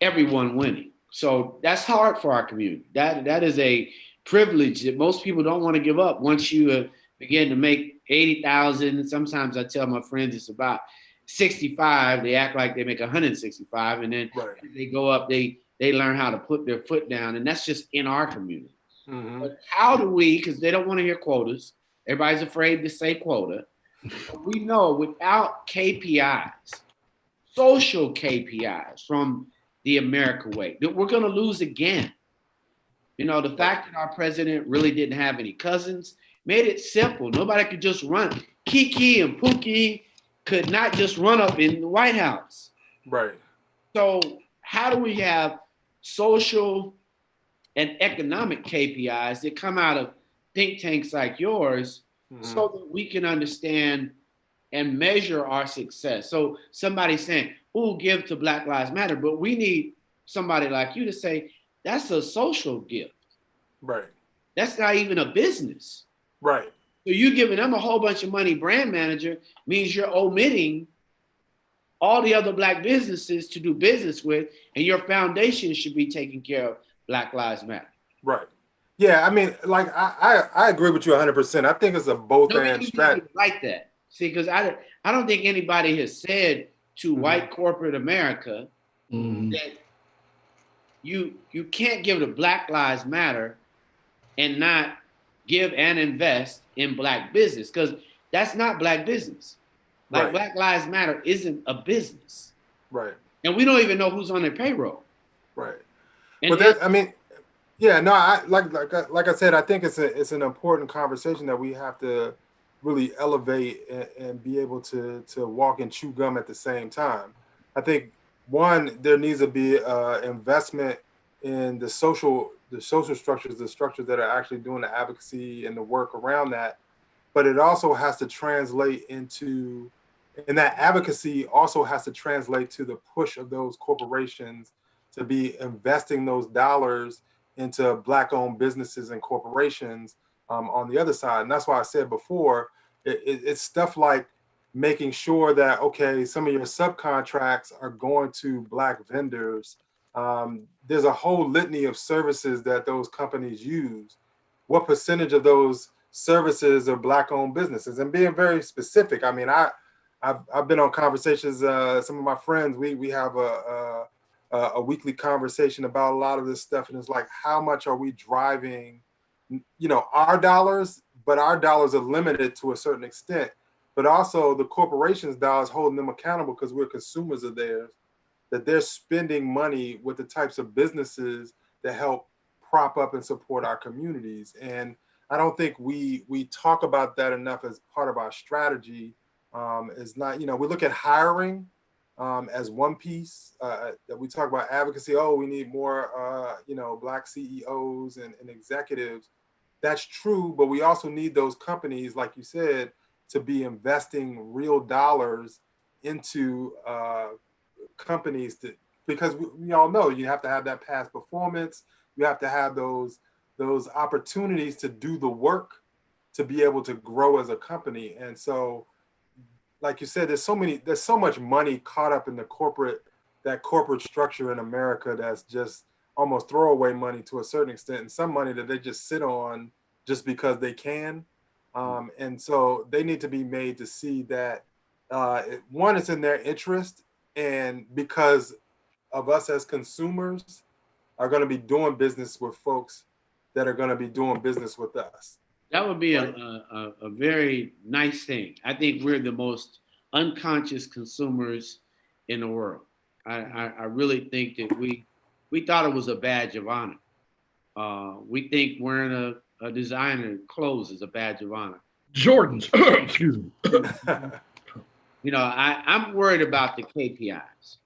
everyone winning. So that's hard for our community. That is a privilege that most people don't want to give up. Once you begin to make 80,000, sometimes I tell my friends it's about 65. They act like they make 165, and then
Right.
they go up. They learn how to put their foot down, and that's just in our community.
Mm-hmm.
But how do we? Because they don't want to hear quotas. Everybody's afraid to say quota. But we know without KPIs, social KPIs from the America way, that we're going to lose again. The fact that our president really didn't have any cousins made it simple. Nobody could just run. Kiki and Pookie could not just run up in the White House.
Right.
So how do we have social and economic KPIs that come out of think tanks like yours so that we can understand and measure our success? So somebody's saying, "Ooh, give to Black Lives Matter," but we need somebody like you to say, "That's a social gift.
Right.
That's not even a business."
Right.
So you giving them a whole bunch of money, brand manager, means you're omitting all the other Black businesses to do business with, and your foundation should be taking care of Black Lives Matter.
Right. Yeah, I mean, like I agree with you 100%. I think it's a both and strategy.
Like that. See, because I don't think anybody has said to white corporate America that you can't give to Black Lives Matter and not give and invest in Black business, because that's not Black business. Like
Right.
Black Lives Matter isn't a business.
Right.
And we don't even know who's on their payroll.
Right.
And
But that, I mean, yeah, no, I like I said, I think it's an important conversation that we have to really elevate and be able to walk and chew gum at the same time. I think one, there needs to be investment in the social structures, the structures that are actually doing the advocacy and the work around that. But it also has to translate into, and that advocacy also has to translate to the push of those corporations to be investing those dollars into Black-owned businesses and corporations on the other side. And that's why I said before, it's stuff like making sure that, okay, some of your subcontracts are going to Black vendors. There's a whole litany of services that those companies use. What percentage of those services are Black-owned businesses? And being very specific, I mean, I've been on conversations. Some of my friends, we have a weekly conversation about a lot of this stuff, and it's like, how much are we driving, our dollars? But our dollars are limited to a certain extent. But also the corporations' dollars, holding them accountable because we're consumers of theirs, that they're spending money with the types of businesses that help prop up and support our communities. And I don't think we talk about that enough as part of our strategy. Is not, we look at hiring as one piece that we talk about advocacy. Oh, we need more, Black CEOs and executives. That's true, but we also need those companies, like you said, to be investing real dollars into companies because we all know you have to have that past performance. You have to have those opportunities to do the work to be able to grow as a company. And so, like you said, there's so much money caught up in that corporate structure in America that's just almost throwaway money to a certain extent, and some money that they just sit on just because they can. And so they need to be made to see that one, it's in their interest, and because of us as consumers are going to be doing business with folks that are going to be doing business with us.
That would be
right?
a very nice thing. I think we're the most unconscious consumers in the world. I really think that we thought it was a badge of honor. We think wearing a designer clothes is a badge of honor.
Jordans. Excuse me.
I'm worried about the KPIs.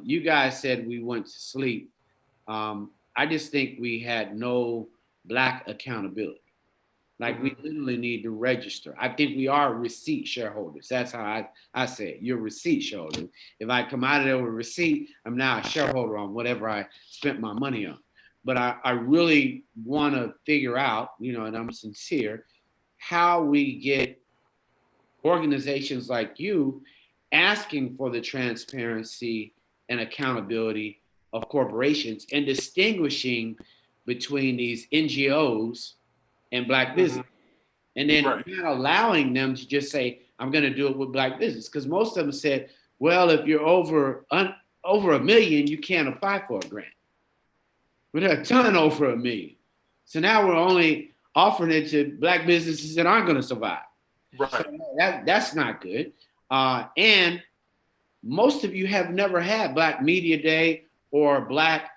You guys said we went to sleep. I just think we had no black accountability. Like we
Mhm.
literally need to register. I think we are receipt shareholders. That's how I say it. You're a receipt shareholder. If I come out of there with a receipt, I'm now a shareholder on whatever I spent my money on. But I really want to figure out, and I'm sincere, how we get organizations like you asking for the transparency and accountability of corporations and distinguishing between these NGOs and black business.
Mhm.
And then
Right.
not allowing them to just say, I'm going to do it with black business. Because most of them said, well, if you're over a million, you can't apply for a grant. But there are a ton over a million. So now we're only offering it to black businesses that aren't going to survive. So
Right.
that's not good. And most of you have never had Black Media Day or Black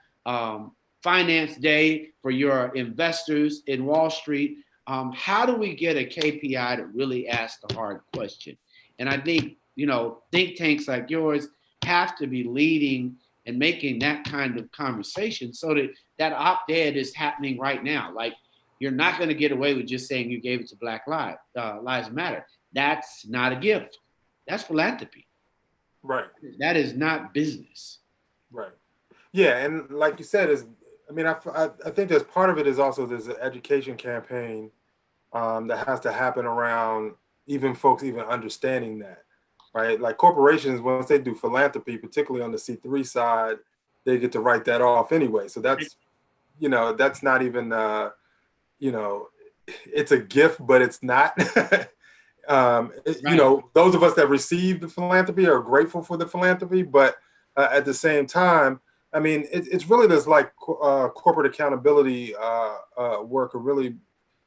Finance Day for your investors in Wall Street. How do we get a KPI to really ask the hard question? And I think, think tanks like yours have to be leading and making that kind of conversation so that op-ed is happening right now. Like, you're not going to get away with just saying you gave it to Black Lives Matter. That's not a gift. That's philanthropy.
Right.
That is not business.
Right. Yeah, and like you said, is I mean, I think there's part of it is also there's an education campaign that has to happen around even folks even understanding that, right? Like corporations, once they do philanthropy, particularly on the C3 side, they get to write that off anyway. So that's not even, you know, it's a gift, but it's not.
Right.
Those of us that receive the philanthropy are grateful for the philanthropy, but at the same time, I mean, it's really this like corporate accountability work, or really,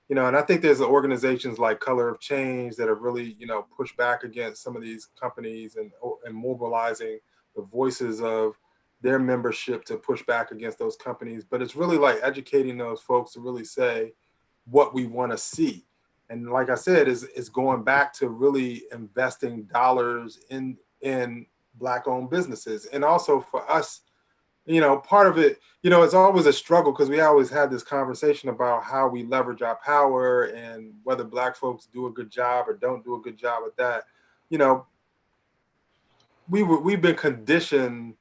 and I think there's organizations like Color of Change that have really, pushed back against some of these companies and mobilizing the voices of their membership to push back against those companies. But it's really like educating those folks to really say what we want to see. And like I said, is going back to really investing dollars in Black owned businesses. And also for us, part of it, it's always a struggle because we always had this conversation about how we leverage our power and whether Black folks do a good job or don't do a good job at that. You know, we've been conditioned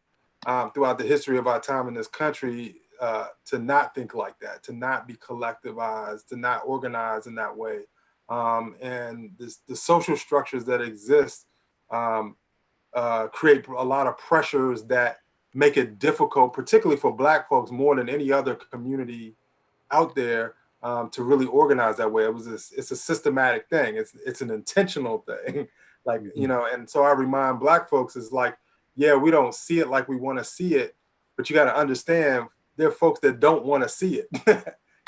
throughout the history of our time in this country to not think like that, to not be collectivized, to not organize in that way. And the social structures that exist um, create a lot of pressures that make it difficult, particularly for Black folks more than any other community out there, to really organize that way. It's a systematic thing. It's an intentional thing. Like, and so I remind Black folks is like, yeah, we don't see it like we want to see it, but you got to understand there are folks that don't want to see it.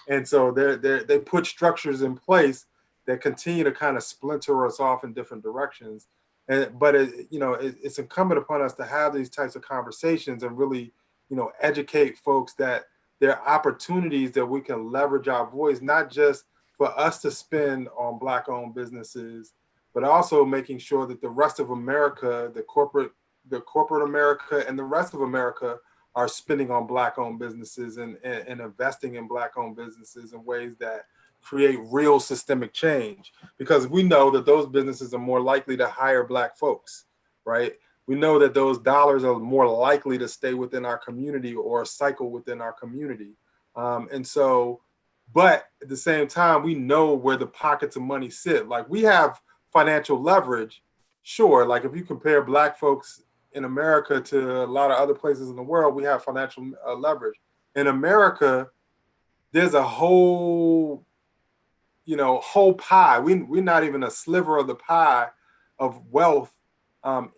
And so they put structures in place that continue to kind of splinter us off in different directions. But it's incumbent upon us to have these types of conversations and really, educate folks that there are opportunities that we can leverage our voice, not just for us to spend on Black-owned businesses, but also making sure that the rest of America, the corporate America, and the rest of America are spending on Black-owned businesses and investing in Black-owned businesses in ways that create real systemic change, because we know that those businesses are more likely to hire Black folks, right? We know that those dollars are more likely to stay within our community or cycle within our community. But at the same time, we know where the pockets of money sit. Like, we have financial leverage, sure. Like, if you compare Black folks in America to a lot of other places in the world, we have financial leverage. In America, there's a whole pie. We're not even a sliver of the pie of wealth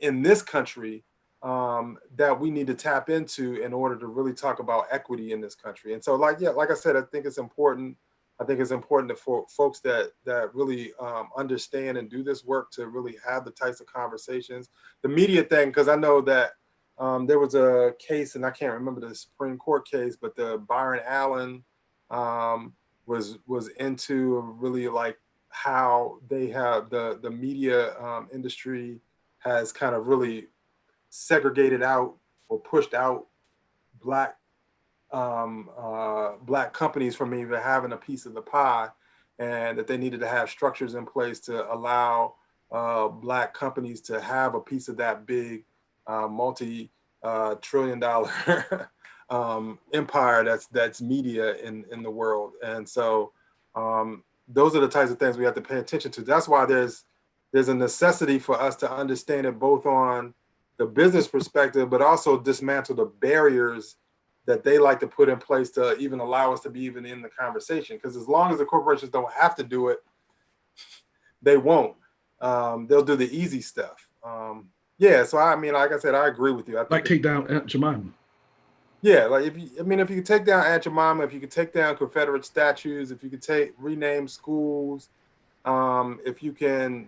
in this country that we need to tap into in order to really talk about equity in this country. And so, like I said, I think it's important I think it's important for folks that really understand and do this work to really have the types of conversations. The media thing, because I know that there was a case, and I can't remember the Supreme Court case, but the Byron Allen was into really like how they have the media industry has kind of really segregated out or pushed out black black companies from even having a piece of the pie, and that they needed to have structures in place to allow black companies to have a piece of that big multi-trillion-dollar empire that's media in the world. And so those are the types of things we have to pay attention to. That's why there's a necessity for us to understand it both on the business perspective, but also dismantle the barriers that they like to put in place to even allow us to be even in the conversation. Because as long as the corporations don't have to do it, they won't. They'll do the easy stuff. Yeah, so I mean, like I said, I agree with you. I think
Like take down Aunt Jemima.
yeah, like if you could take down Aunt Jemima, if you could take down Confederate statues, if you could rename schools, if you can,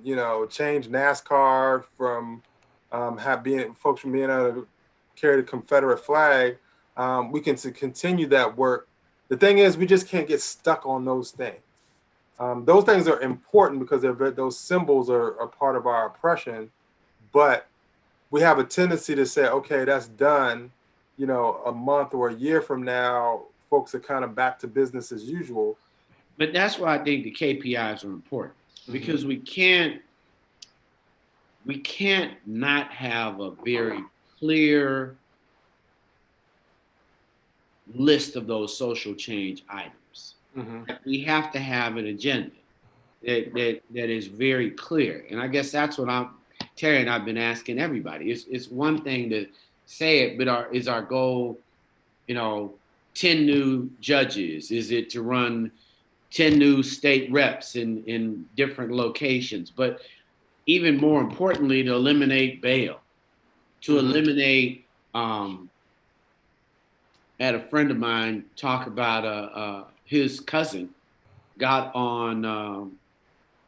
change NASCAR from folks from being able to carry the Confederate flag, we can continue that work. The thing is, we just can't get stuck on those things. Those things are important because those symbols are part of our oppression, but we have a tendency to say, okay, that's done. A month or a year from now, folks are kind of back to business as usual.
But that's why I think the KPIs are important, because we can't not have a very clear list of those social change items. We have to have an agenda that is very clear. And I guess that's what Terry and I've been asking everybody. It's one thing to say it, but is our goal, 10 new judges? Is it to run 10 new state reps in different locations? But even more importantly, to eliminate bail, to eliminate, had a friend of mine talk about his cousin got on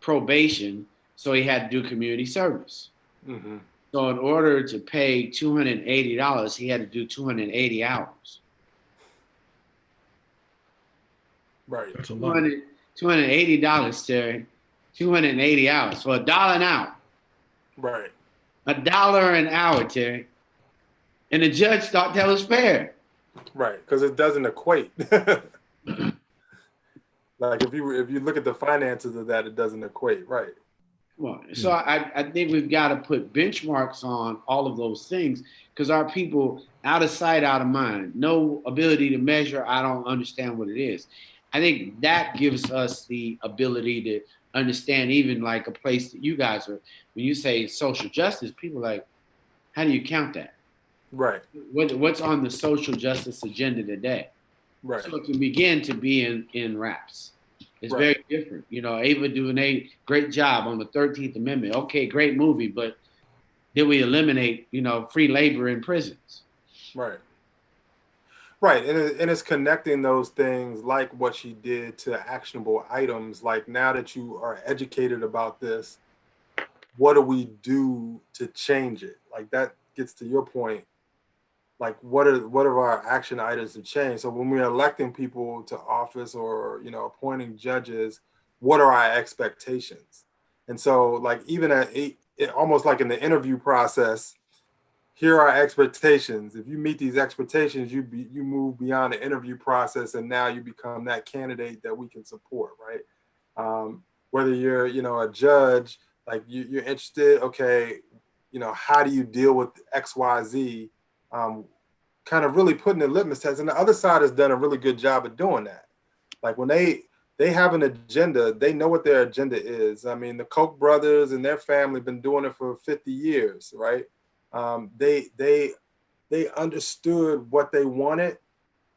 probation, so he had to do community service. So in order to pay $280, he had to do 280 hours.
Right.
That's a lot.
$280, Terry. 280 hours for $1 an hour.
Right.
$1 an hour, Terry. And the judge thought that was fair.
Right, because it doesn't equate. Like if you look at the finances of that, it doesn't equate. Right.
Well, so I think we've got to put benchmarks on all of those things, because our people, out of sight, out of mind, no ability to measure. I don't understand what it is. I think that gives us the ability to understand, even like a place that you guys are, when you say social justice, people are like, how do you count that?
Right.
What's on the social justice agenda today?
Right.
So it can begin to be in raps. It's
Right.
very different. Ava DuVernay, great job on the 13th Amendment. Okay, great movie, but did we eliminate, free labor in prisons?
Right. Right, and it's connecting those things like what she did to actionable items. Like, now that you are educated about this, what do we do to change it? Like, that gets to your point. Like, what are our action items to change? So when we're electing people to office or appointing judges, what are our expectations? And so, like, even almost like in the interview process, here are expectations. If you meet these expectations, you move beyond the interview process, and now you become that candidate that we can support, right? Whether you're a judge, like you're interested, okay, how do you deal with XYZ? Kind of really putting the litmus test, and the other side has done a really good job of doing that. Like when they have an agenda, they know what their agenda is. I mean, the Koch brothers and their family have been doing it for 50 years, right? They understood what they wanted.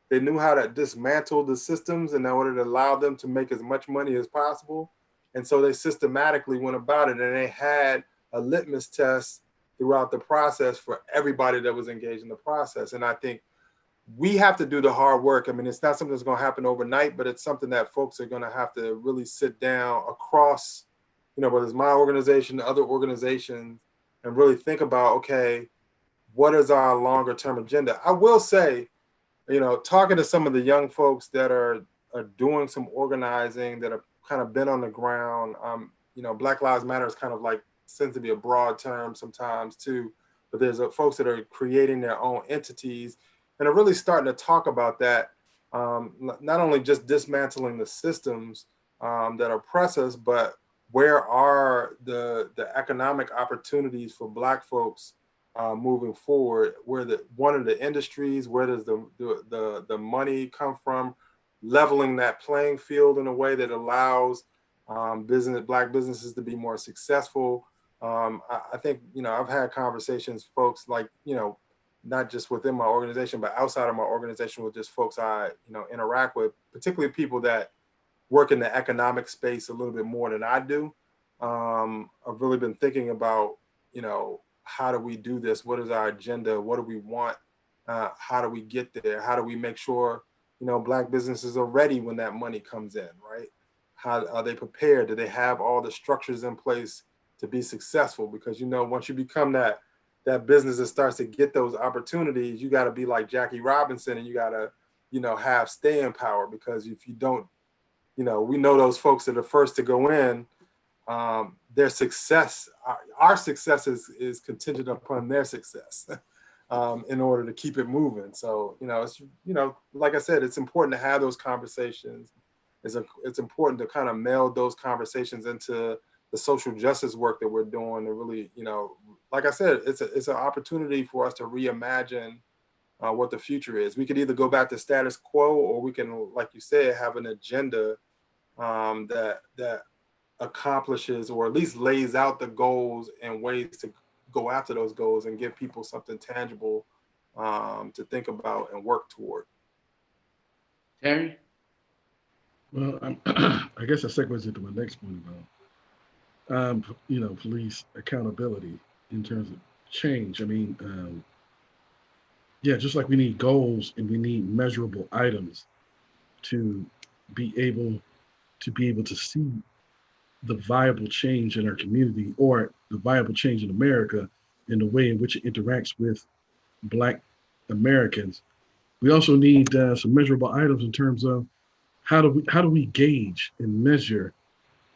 They knew how to dismantle the systems in order to allow them to make as much money as possible. And so they systematically went about it, and they had a litmus test throughout the process for everybody that was engaged in the process. And I think we have to do the hard work. I mean, it's not something that's going to happen overnight, but it's something that folks are going to have to really sit down across, whether it's my organization, other organizations, and really think about, okay, what is our longer term agenda? I will say, talking to some of the young folks that are doing some organizing, that have kind of been on the ground, Black Lives Matter is kind of like, seems to be a broad term sometimes too, but there's folks that are creating their own entities and are really starting to talk about that, not only just dismantling the systems that oppress us, but where are the economic opportunities for Black folks moving forward? Where one of the industries, where does the money come from? Leveling that playing field in a way that allows Black businesses to be more successful. I think, I've had conversations, folks, like, not just within my organization, but outside of my organization, with just folks I, interact with, particularly people that work in the economic space a little bit more than I do. I've really been thinking about, how do we do this? What is our agenda? What do we want? How do we get there? How do we make sure, Black businesses are ready when that money comes in, right? How are they prepared? Do they have all the structures in place to be successful? Because, once you become that business that starts to get those opportunities, you got to be like Jackie Robinson, and you got to, have staying power. Because if you don't, we know those folks that are first to go in, their success, our success is contingent upon their success in order to keep it moving. So, it's, like I said, it's important to have those conversations. It's important to kind of meld those conversations into the social justice work that we're doing to really, like I said, it's an opportunity for us to reimagine what the future is. We could either go back to status quo, or we can, like you said, have an agenda that accomplishes, or at least lays out the goals and ways to go after those goals and give people something tangible to think about and work toward.
Terry?
Well, I guess that segues into my next point about, police accountability in terms of change. I mean, yeah, just like we need goals and we need measurable items to be able to see the viable change in our community, or the viable change in America, in the way in which it interacts with Black Americans. We also need some measurable items in terms of how do we gauge and measure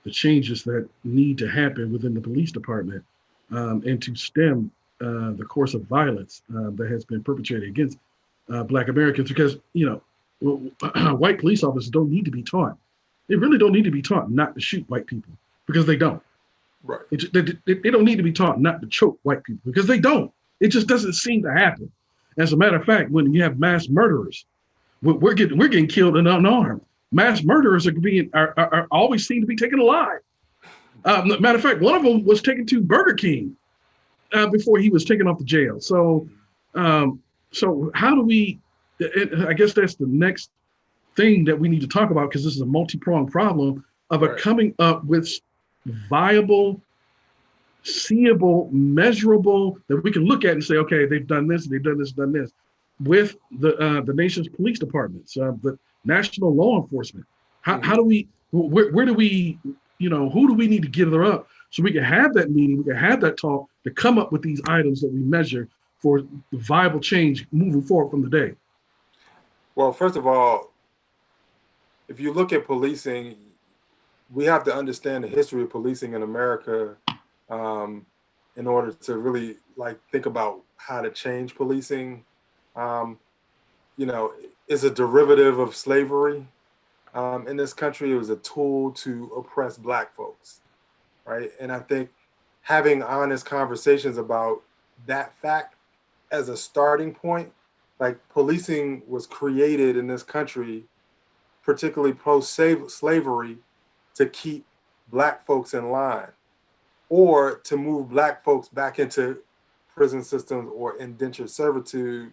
the changes that need to happen within the police department, and to stem the course of violence that has been perpetrated against Black Americans. Because white police officers don't need to be taught. They really don't need to be taught not to shoot white people, because they don't.
Right.
They don't need to be taught not to choke white people, because they don't. It just doesn't seem to happen. As a matter of fact, when you have mass murderers, we're getting killed and unarmed. Mass murderers are always seen to be taken alive. Matter of fact, one of them was taken to Burger King before he was taken off the jail. So how do we? I guess that's the next thing that we need to talk about, because this is a multi-pronged problem of coming up with viable, seeable, measurable, that we can look at and say, okay, they've done this, they've done this, done this, with the nation's police departments, the national law enforcement. How do we? Where do we? Who do we need to gather up so we can have that meeting, we can have that talk to come up with these items that we measure for the viable change moving forward from the day?
Well, first of all, if you look at policing, we have to understand the history of policing in America in order to really think about how to change policing. Is a derivative of slavery in this country. It was a tool to oppress Black folks, right? And I think having honest conversations about that fact as a starting point, like policing was created in this country, particularly post-slavery, to keep Black folks in line, or to move Black folks back into prison systems or indentured servitude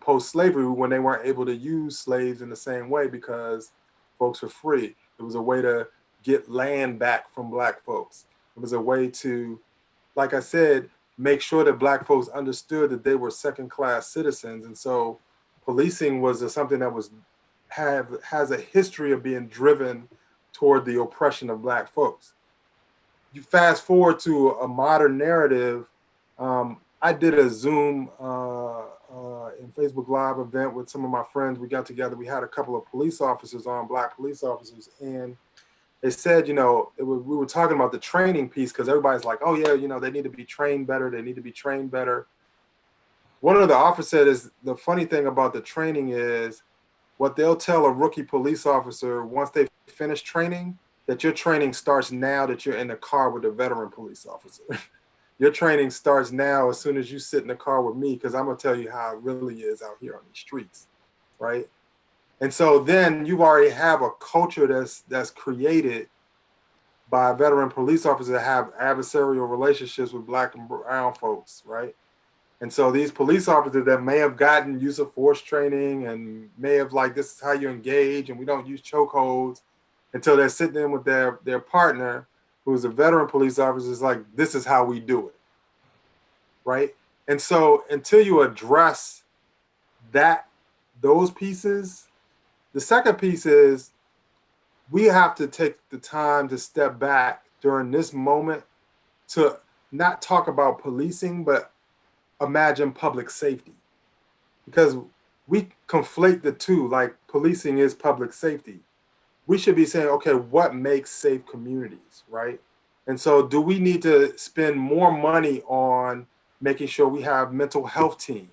post-slavery, when they weren't able to use slaves in the same way because folks were free. It was a way to get land back from Black folks. It was a way to, like I said, make sure that Black folks understood that they were second-class citizens. And so policing was something that has a history of being driven toward the oppression of Black folks. You fast forward to a modern narrative. I did a Zoom and Facebook Live event with some of my friends. We got together. We had a couple of police officers on, Black police officers, and they said, we were talking about the training piece because everybody's like, oh yeah, they need to be trained better. They need to be trained better. One of the officers said is the funny thing about the training is what they'll tell a rookie police officer once they finish training, that your training starts now that you're in the car with a veteran police officer. Your training starts now as soon as you sit in the car with me, because I'm going to tell you how it really is out here on the streets, right? And so then you already have a culture that's created by veteran police officers that have adversarial relationships with Black and brown folks, right? And so these police officers that may have gotten use of force training and may have this is how you engage and we don't use chokeholds, until they're sitting in with their partner, who's a veteran police officer, is like, this is how we do it, right? And so until you address those pieces, the second piece is we have to take the time to step back during this moment to not talk about policing, but imagine public safety, because we conflate the two. Like policing is public safety. We should be saying, okay, what makes safe communities, right? And so do we need to spend more money on making sure we have mental health teams?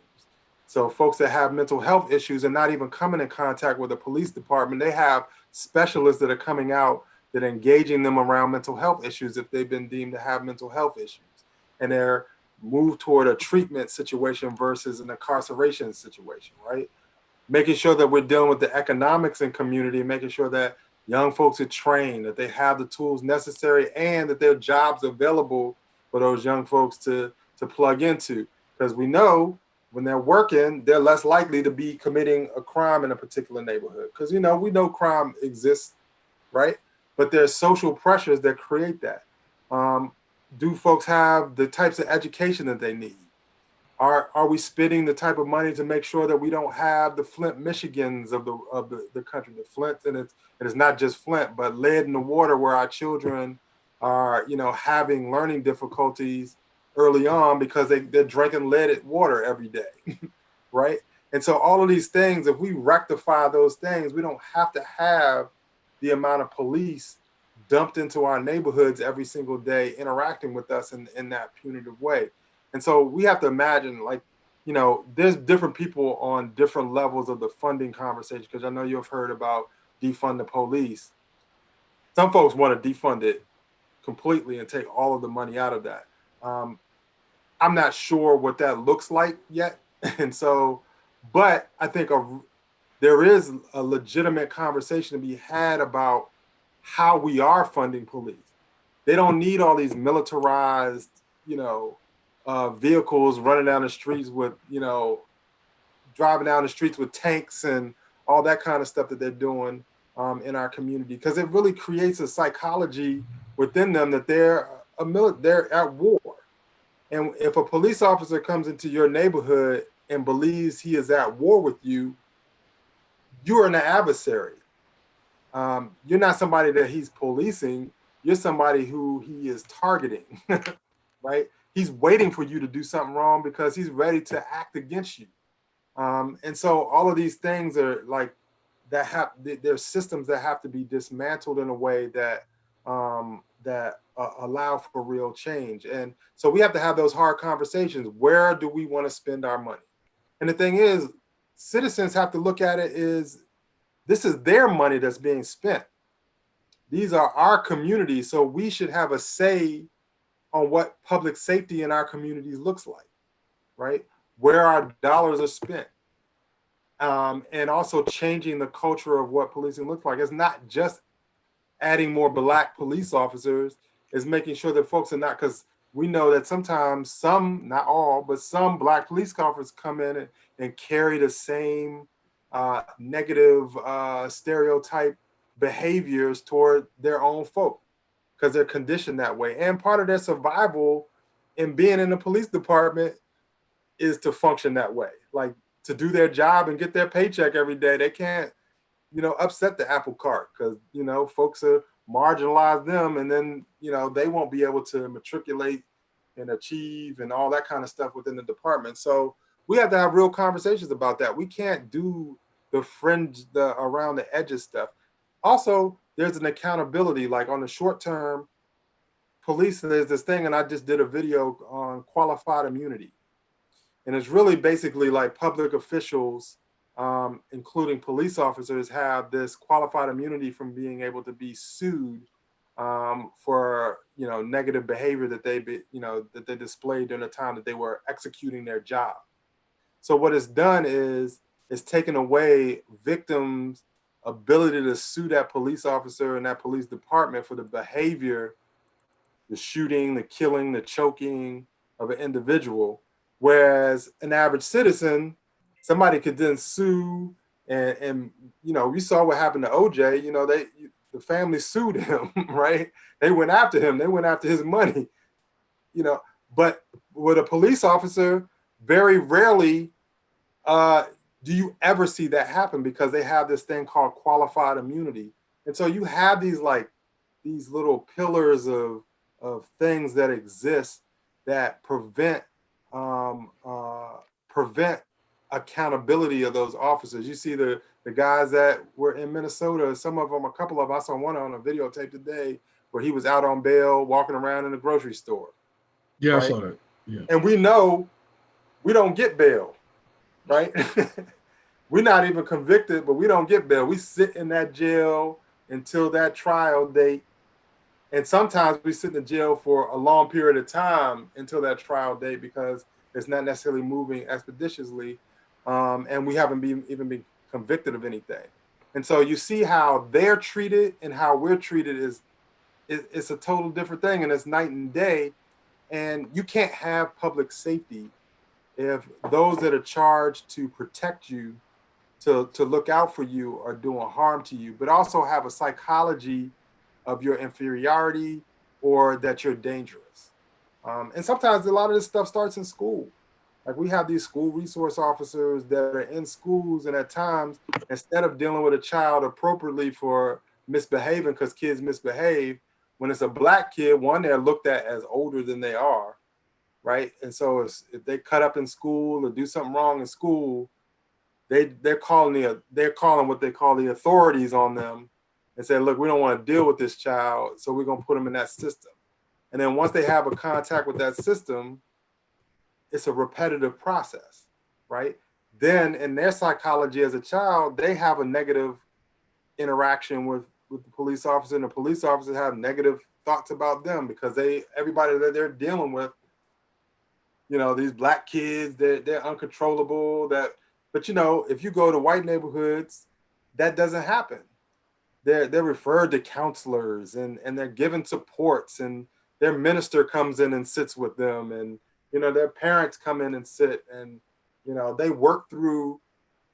So folks that have mental health issues and not even coming in contact with the police department, they have specialists that are coming out that are engaging them around mental health issues if they've been deemed to have mental health issues. And they're moved toward a treatment situation versus an incarceration situation, right? Making sure that we're dealing with the economics in community, making sure that young folks are trained, that they have the tools necessary, and that there are jobs available for those young folks to plug into. Because we know when they're working, they're less likely to be committing a crime in a particular neighborhood. Because we know crime exists, right? But there's social pressures that create that. Do folks have the types of education that they need? Are we spending the type of money to make sure that we don't have the Flint, Michigans of the country, the Flint, and it's not just Flint, but lead in the water, where our children are, having learning difficulties early on because they're drinking leaded water every day, right? And so all of these things, if we rectify those things, we don't have to have the amount of police dumped into our neighborhoods every single day interacting with us in that punitive way. And so we have to imagine, there's different people on different levels of the funding conversation, because I know you've heard about defund the police. Some folks want to defund it completely and take all of the money out of that. I'm not sure what that looks like yet. And so, but I think there is a legitimate conversation to be had about how we are funding police. They don't need all these militarized, vehicles running down the streets with, driving down the streets with tanks and all that kind of stuff that they're doing in our community, because it really creates a psychology within them that they're at war. And if a police officer comes into your neighborhood and believes he is at war with you, you're an adversary. You're not somebody that he's policing. You're somebody who he is targeting, right? He's waiting for you to do something wrong because he's ready to act against you. And so all of these things are there's systems that have to be dismantled in a way that allow for real change. And so we have to have those hard conversations. Where do we want to spend our money? And the thing is, citizens have to look at it is, this is their money that's being spent. These are our communities, so we should have a say on what public safety in our communities looks like, right? Where our dollars are spent. And also changing the culture of what policing looks like. It's not just adding more Black police officers, it's making sure that folks are not, because we know that sometimes some, not all, but some Black police officers come in and carry the same negative stereotype behaviors toward their own folk, because they're conditioned that way. And part of their survival in being in the police department is to function that way. Like, to do their job and get their paycheck every day. They can't, upset the apple cart because, folks are marginalize them, and then, they won't be able to matriculate and achieve and all that kind of stuff within the department. So we have to have real conversations about that. We can't do the fringe, the around the edges stuff. Also, there's an accountability, like on the short term, police, there's this thing, and I just did a video on qualified immunity. And it's really basically like public officials, including police officers, have this qualified immunity from being able to be sued for negative behavior that that they displayed during the time that they were executing their job. So what it's done is it's taken away victims' ability to sue that police officer and that police department for the behavior, the shooting, the killing, the choking of an individual. Whereas an average citizen, somebody could then sue, and we saw what happened to OJ. The family sued him, right? They went after him. They went after his money, But with a police officer, very rarely do you ever see that happen because they have this thing called qualified immunity. And so you have these little pillars of things that exist that prevent accountability of those officers. You see the guys that were in Minnesota, some of them, a couple of them, I saw one on a videotape today where he was out on bail walking around in a grocery store.
Yeah,
right?
I saw that. Yeah.
And we know we don't get bail, right? We're not even convicted, but we don't get bail. We sit in that jail until that trial date. And sometimes we sit in the jail for a long period of time until that trial date because it's not necessarily moving expeditiously. And we haven't even been convicted of anything. And so you see how they're treated and how we're treated it's a total different thing, and it's night and day. And you can't have public safety if those that are charged to protect you, to look out for you, are doing harm to you, but also have a psychology of your inferiority or that you're dangerous. And sometimes a lot of this stuff starts in school. Like we have these school resource officers that are in schools, and at times, instead of dealing with a child appropriately for misbehaving, because kids misbehave, when it's a Black kid, one, they're looked at as older than they are, right? And so if they cut up in school or do something wrong in school, they're calling what they call the authorities on them and say, look, we don't want to deal with this child, so we're going to put them in that system. And then once they have a contact with that system, it's a repetitive process, right? Then in their psychology as a child, they have a negative interaction with the police officer, and the police officers have negative thoughts about them because everybody that they're dealing with, these Black kids, they're uncontrollable. But if you go to white neighborhoods, that doesn't happen. They're referred to counselors and they're given supports, and their minister comes in and sits with them, and their parents come in and sit, and they work through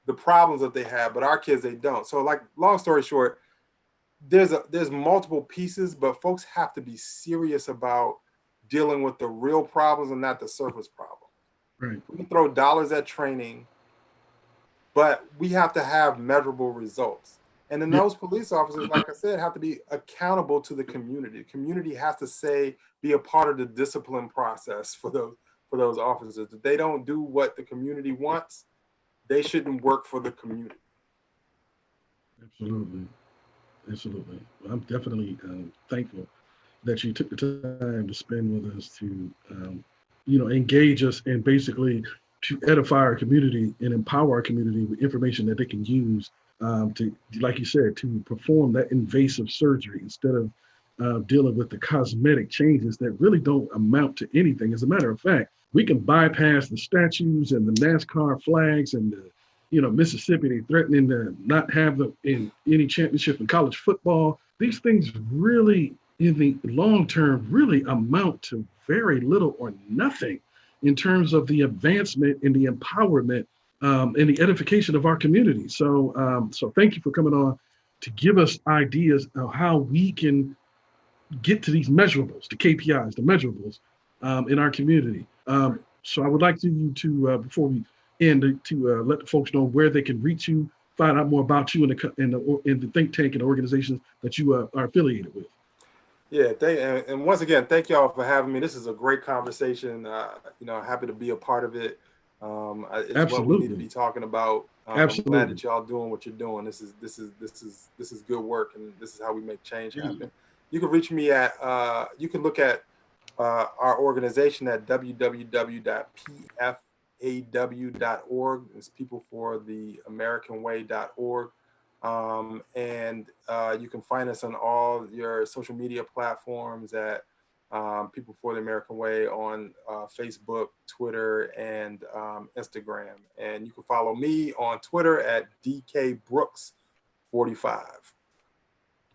the problems that they have. But our kids, they don't. So, like, long story short, there's multiple pieces, but folks have to be serious about dealing with the real problems and not the surface problems.
Right.
We can throw dollars at training, but we have to have measurable results. And then those police officers, like I said, have to be accountable to the community. The community has to be a part of the discipline process for those officers. If they don't do what the community wants, they shouldn't work for the community.
Absolutely. I'm definitely thankful that you took the time to spend with us to, engage us and basically to edify our community and empower our community with information that they can use to, like you said, to perform that invasive surgery instead of dealing with the cosmetic changes that really don't amount to anything. As a matter of fact, we can bypass the statues and the NASCAR flags and the, Mississippi threatening to not have them in any championship in college football. These things really, in the long term, really amount to very little or nothing in terms of the advancement and the empowerment and the edification of our community. So thank you for coming on to give us ideas of how we can get to these measurables, the KPIs, the measurables in our community. So I would like you to before we and to let the folks know where they can reach you, find out more about you in the think tank and organizations that you are affiliated with.
Yeah, and once again, thank y'all for having me. This is a great conversation. Happy to be a part of it. It's
Absolutely.
what we need to be talking about.
Absolutely.
I'm glad that y'all doing what you're doing. This is good work, and this is how we make change happen. You can reach me at you can look at our organization at www.pfaw.org. It's people for the American way.org. And you can find us on all your social media platforms at People for the American Way on Facebook, Twitter, and Instagram. And you can follow me on Twitter at DKBrooks45.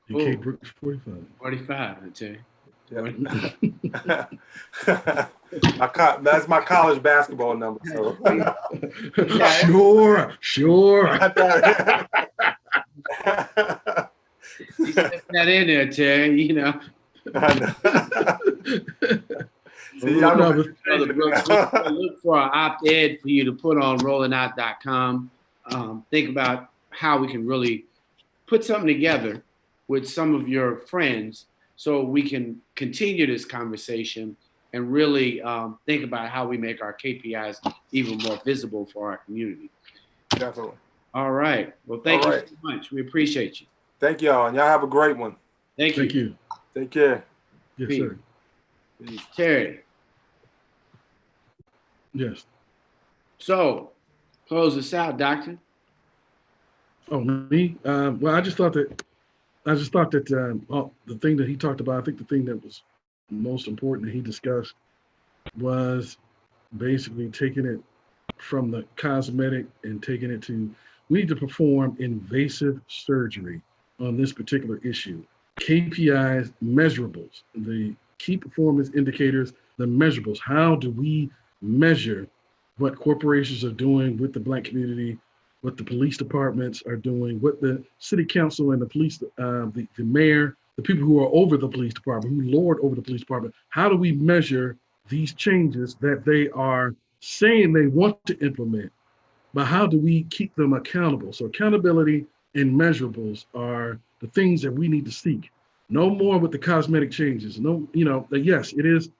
DK Brooks 45.
45, I tell you.
Yeah. That's my college basketball number. So.
Sure.
You set that in there, Terry, you know.
See,
look for an op-ed for you to put on rollingout.com. Think about how we can really put something together with some of your friends so we can continue this conversation and really think about how we make our KPIs even more visible for our community.
Definitely.
All right. Well, thank you so much. We appreciate you.
Thank y'all. And y'all have a great one.
Thank you.
Take care.
Yes,
Peace.
sir.
Peace. Terry.
Yes.
So, close this out, Doctor.
Oh, me? Well, I just thought that the thing that he talked about, I think the thing that was most important that he discussed was basically taking it from the cosmetic and taking it to, we need to perform invasive surgery on this particular issue. KPIs, measurables, the key performance indicators, the measurables. How do we measure what corporations are doing with the Black community, what the police departments are doing, what the city council and the police, the mayor, the people who are over the police department, who lord over the police department, how do we measure these changes that they are saying they want to implement, but how do we keep them accountable? So accountability and measurables are the things that we need to seek. No more with the cosmetic changes. No, yes, it is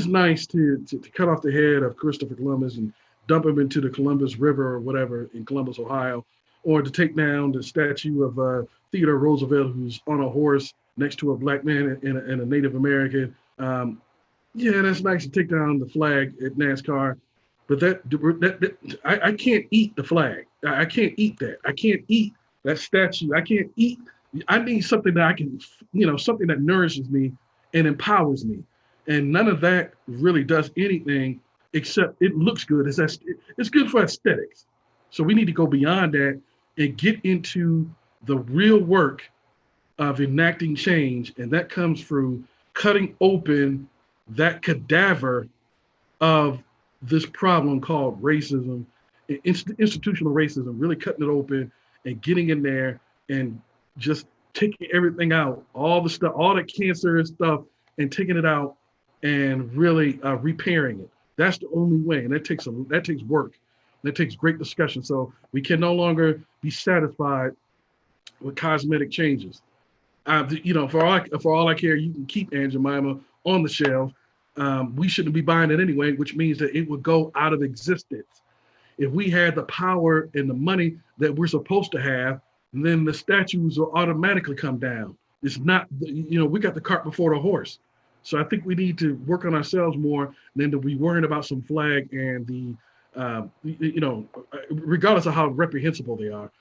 nice to cut off the head of Christopher Columbus and dump him into the Columbus River or whatever in Columbus, Ohio, or to take down the statue of Theodore Roosevelt, who's on a horse next to a Black man and a Native American. Yeah, that's nice to take down the flag at NASCAR, but I can't eat the flag. I can't eat that. I can't eat that statue. I can't eat. I need something that I can, something that nourishes me and empowers me. And none of that really does anything except it looks good. It's good for aesthetics. So we need to go beyond that and get into the real work of enacting change. And that comes through cutting open that cadaver of this problem called racism, institutional racism, really cutting it open and getting in there and just taking everything out, all the stuff, all the cancerous stuff, and taking it out and really repairing it. That's the only way, and that takes work. That takes great discussion. So we can no longer be satisfied with cosmetic changes. For all I care, you can keep Aunt Jemima on the shelf. We shouldn't be buying it anyway, which means that it would go out of existence. If we had the power and the money that we're supposed to have, then the statues will automatically come down. It's not, we got the cart before the horse. So I think we need to work on ourselves more than to be worrying about some flag and regardless of how reprehensible they are.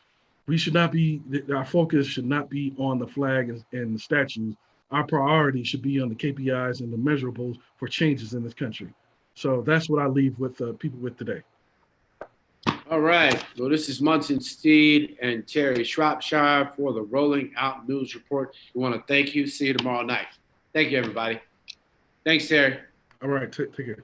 We should not be, our focus should not be on the flag and the statues. Our priority should be on the KPIs and the measurables for changes in this country. So that's what I leave with people with today.
All right. Well, this is Munson Steed and Terry Shropshire for the Rolling Out News Report. We want to thank you. See you tomorrow night. Thank you, everybody. Thanks, Terry.
All right. Take care.